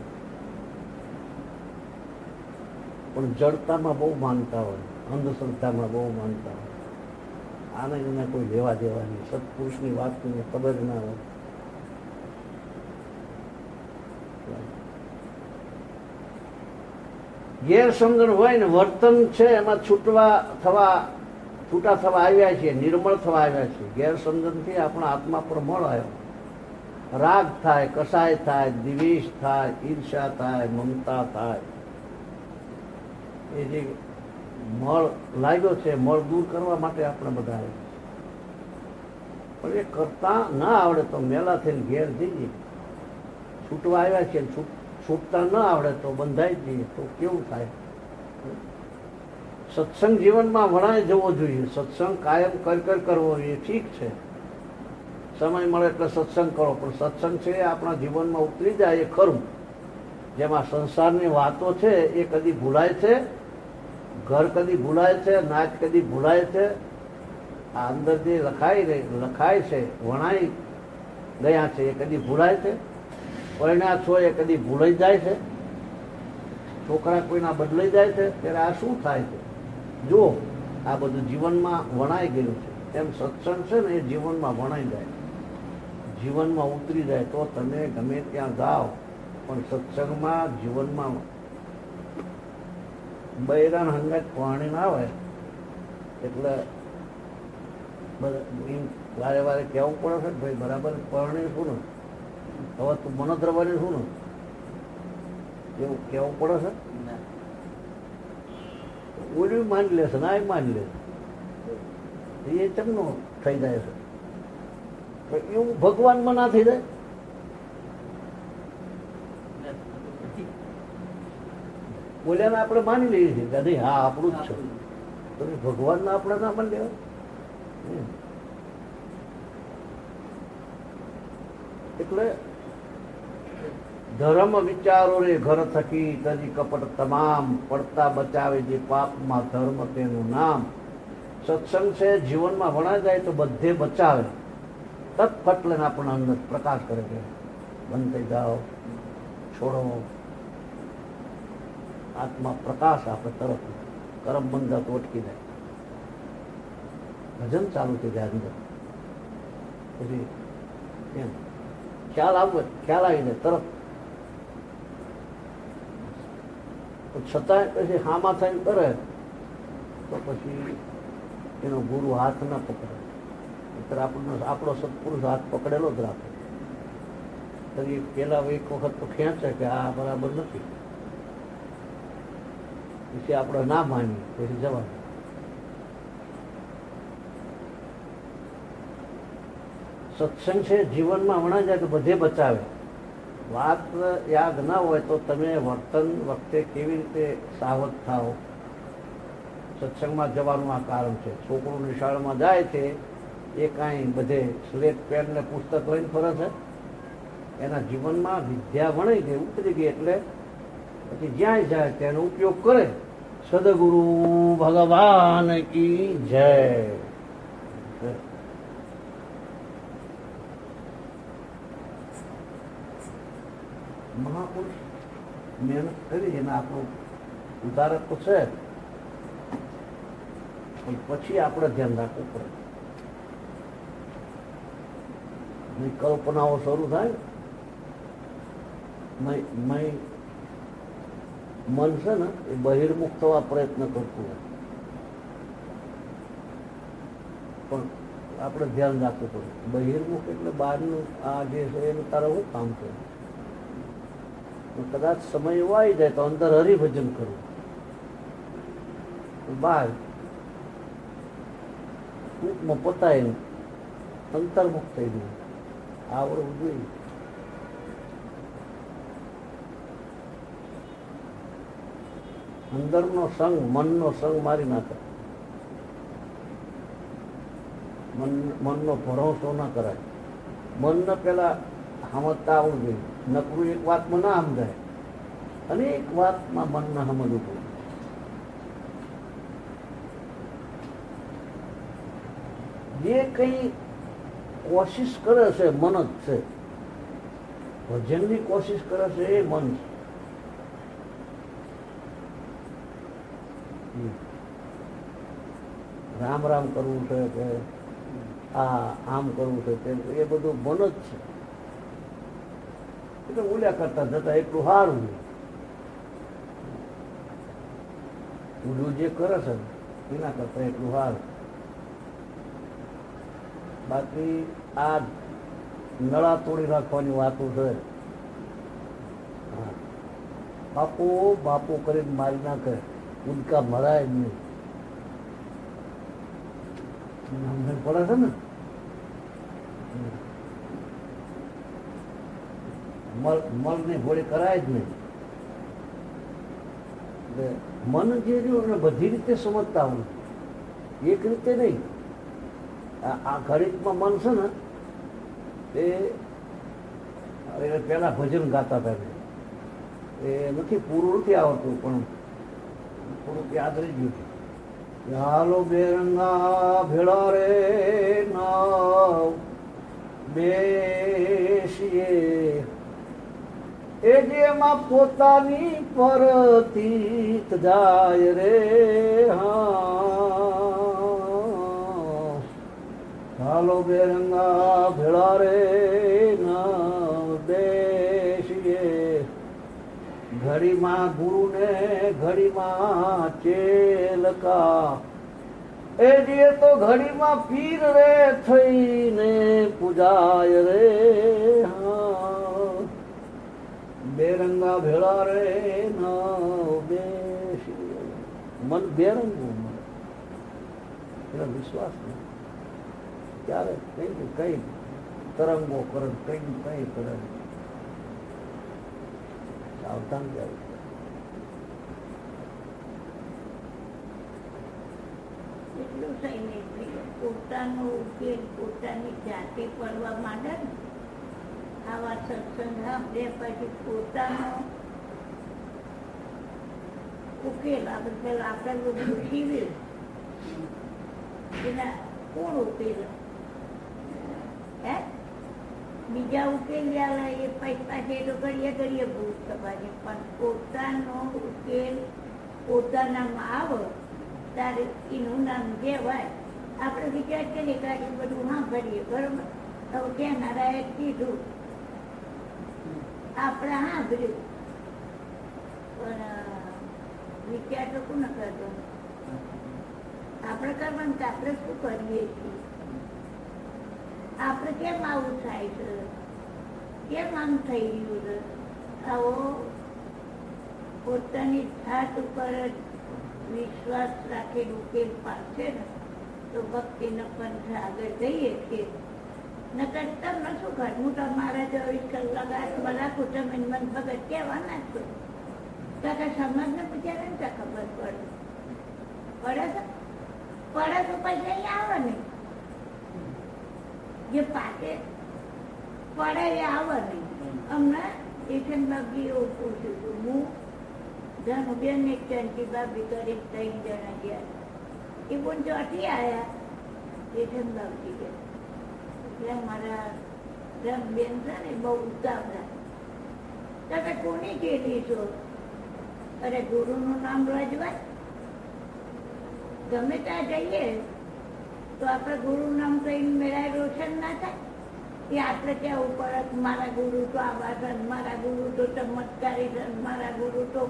પણ જડતામાં બહુ માનતા હોય, અંધશ્રદ્ધામાં બહુ માનતા હોય. આને એને કોઈ લેવા દેવા નહીં. સત્પુરુષની વાત તમને ખબર ના હોય. ગેરસમજણ હોય ને વર્તન છે એમાં છૂટા થવા આવ્યા છીએ, નિર્મળ થવા આવ્યા છીએ. ગેરસમજણથી આપણા આત્મા પર મળ આવ્યો. રાગ થાય, કસાય થાય, દ્વેષ થાય, ઈર્ષા થાય, મમતા થાય. એ જે મળ લાગ્યો છે, મળ દૂર કરવા માટે આપણે બધા આવ્યા. પણ એ કરતા ના આવડે તો મેલા થઈને ઘેર જઈએ. છૂટવા આવ્યા છે, છૂટતા ન આવડે તો બંધાઈ જઈએ તો કેવું થાય? સત્સંગ જીવનમાં વણાઈ જવો જોઈએ. સત્સંગ કાયમ કર કરવો જોઈએ. ઠીક છે, સમય મળે એટલે સત્સંગ કરો, પણ સત્સંગ છે એ આપણા જીવનમાં ઉતરી જાય એ ખરું. જેમાં સંસારની વાતો છે એ કદી ભૂલાય છે, ઘર કદી ભૂલાય છે, નાચ કદી ભૂલાય છે. આ અંદર જે લખાય છે, વણાઈ ગયા છે, એ કદી ભૂલાય છે? પરિણામ છો એ કદી ભૂલાઈ જાય છે? છોકરા કોઈના બદલાઈ જાય છે ત્યારે આ શું થાય છે? જુઓ, આ બધું જીવનમાં વણાઈ ગયું છે. એમ સત્સંગ છે ને એ જીવનમાં વણાઈ જાય. જીવનમાં ઉતરી જાય તો તમે ગમે ત્યાં જાઓ, પણ સત્સંગમાં જીવનમાં બૈરાન હંગાત પાણી ના આવે એટલે એમ વારે વારે કહેવું પડે છે કે ભાઈ બરાબર પરણી શું ને, હવે તું મનોદ્રવાની શું ને, એવું કહેવું પડે છે. ઓલું માની લેશે ના એ માની લેશે, એ ચમનું થઈ જાય છે. તો એવું ભગવાનમાં ના થઈ જાય. બોલ્યાને આપણે માની લઈએ છીએ કે નહીં હા આપણું જ છે, તો ભગવાનને આપણે ના માની લેવા. એટલે ધર્મ વિચારો રે ઘર થકી તજી કપટ તમામ, પડતા બચાવે જે પાપમાં ધર્મ તેનું નામ. સત્સંગ છે જીવનમાં વણા જાય તો બધે બચાવે, તત્ફટ લઈને આપણને અંદર પ્રકાશ કરે કે બંધ થઈ જાઓ, છોડો. આત્મા પ્રકાશ આપે તરફ, કરમ બંધાતો અટકી જાય, ભજન ચાલુ થઈ જાય અંદર. પછી એમ ખ્યાલ આવે, ખ્યાલ આવી જાય તરત. છતાંય પછી હામાં થઈને કરે તો પછી એનો ગુરુ હાથ ના પકડે. અત્યારે આપણો સત્પુરુષ હાથ પકડેલો જ રાખે. તરી પેલા એક વખત તો ખેંચે કે આ બરાબર નથી, પછી આપણે ના માનીએ પછી જવાનું. સત્સંગ છે જીવનમાં વણા જાય તો બધે બચાવે. વાત યાદ ના હોય તો તમે વર્તન વખતે કેવી રીતે સાવધ થાઓ. સત્સંગમાં જવાનું આ કારણ છે. છોકરું નિશાળમાં જાય છે એ કાંઈ બધે સ્લેટ પેન ને પુસ્તક લઈને ફરે છે. એના જીવનમાં વિદ્યા વણાઈ ગઈ, ઉતરી ગઈ, એટલે પછી જ્યાં જાય તેનો ઉપયોગ કરે. સદગુરુ ભગવાન કી જય. મહાપુરુષ મહેનત કરી એને આપણું ઉદાહરણ તો છે, પણ પછી આપણે ધ્યાન રાખવું પડે. કલ્પનાઓ શરૂ થાય, મન છે ને એ બહિર્મુખ થવા પ્રયત્ન કરતું હોય, પણ આપણે ધ્યાન રાખવું પડે. બહિર્મુખ એટલે બહારનું આ જે છે એનું તારે શું કામ છે. કદાચ સમય એવો આવી જાય તો અંદર હરિભજન કરવું, બહાર ટૂંકમાં પતાય અંતર્મુખ થઈ ગયું. આવડવું જોઈએ. અંદરનો સંગ, મનનો સંગ મારી નાખે. મનનો ભરોસો ના કરાય. મનને પેલા સમજતા આવડવું જોઈએ. નકરું એક વાતમાં ના સમજાય, અને એક વાતમાં મનને સમજવું પડે. જે કઈ કોશિશ કરે છે મન જ છે. ભજનની કોશિશ કરે છે એ મન છે. રામ રામ કરવું છે કે આમ કરવું છે તે એ બધું મન જ છે. એટલે ઉલ્યા કરતા જતા એટલું સારું. ઉલ્યું જે કરે છે એના કરતા એટલું સારું. બાકી આ નળા તોડી નાખવાની વાતો છે. બાપુ બાપુ કરીને મારી નાખે, ઉદકા મરાય જ નહીં. સમજણ પડે છે ને. મનની ઘોડી કરાય જ નહીં. એટલે મન જે રહ્યું એને બધી રીતે સમજતા હોય, એક રીતે નહીં. આ ગણિતમાં મન છે ને એ પેલા ભજન ગાતા હતા, એ નથી પૂરું નથી આવડતું, પણ થોડુંક યાદ રહી ગયું. હાલો બેરંગા ભેળા રે નાવ બેસીએ, એ જેમાં પોતાની પરતીત જાય રે. હા હાલો બેરંગા ભેળા રે ના બેસીએ, ઘડીમાં ગુરુને ઘડીમાં ચેલકા, એ જે તો ઘડીમાં પીર રે થઈને પૂજાય રે. હા બેરંગા ભેળા રે ના બેસીએ, મન બેરંગું મને એનો વિશ્વાસ નહીં. ક્યારે કઈ તરંગો કરે, કઈ કરે, સાવધાન જાય. એટલું થઈને પોતાનો ઉકેલ પોતાની જાતે પડવા માંડે ને, આવા સત્સંગ સાંભળે પછી પોતાનો ઉકેલ આપણે પેલા આપણે બધું શીવ્યું એના કોણ ઉકેલ હે બીજા ઉકેલ્યા એ પૈસા છે તો કરીએ ભૂલ તમારી, પણ પોતાનો ઉકેલ પોતાનામાં આવે ત્યારે એનું નામ કહેવાય. આપણે વિચાર કરીએ કે આજે બધું સાંભળીએ બરોબર, તો કહેનારાએ કીધું આપણે સાંભળ્યું પણ વિચાર તો કોને કરતો આપણે કરવાનું, આપણે શું કરીએ છીએ, આપણે કેમ આવું થાય છે, કેમ આમ થઈ ગયું છે. આવો પોતાની જાત ઉપર જ વિશ્વાસ રાખી ઉકેલ પાડશે ને તો ભક્તિનો પંથ આગળ જઈએ છીએ. નકર તમને શું કર, હું તમારા 24 કલાક આત્મા રાખું, તમે મન ભગત કહેવાના છો કાકા, સમાજને પૂછ્યા ને ત્યાં ખબર પડે છે, પડે તો પછી અહીં આવે નહીં, જે પાકે પડે એ આવે નહીં. હમણાં એશનબાબજી એવું પૂછ્યું હતું, હું ધનુબેન એક ચંટી બાબી કરી 3 જણા ગયા, એ પણ ચોથી આવ્યા એશનબાબજી ગયા. એટલે મારા રમબેન છે ને બહુ ઉતાવળા, તમે કોની કહેલી છો? અરે ગુરુનું નામ રજવાય, ગમે ત્યાં જઈએ તો આપણે ગુરુ નામ કહીને મેળા રોશન ના થાય. એ આપણે કહેવું પડે મારા ગુરુ તો આવા છે, મારા ગુરુ તો ચમત્કારી છે, મારા ગુરુ તો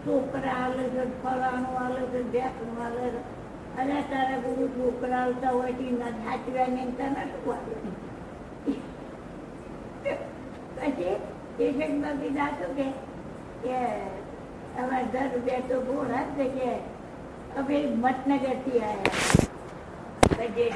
છોકરા હાલે છે, ફલાણું હાલે છે, ઢેકણું હાલે છે. અરે તારા ગુરુ છોકરા હાલતા હોય કે ના સાચવ્યા ને તને શું આવે? પછી સ્ટેશનમાં બી નાખ્યું કે અમારા ઘર બે તો બોરા છે કે અમે હિંમતનગરથી આવ્યા,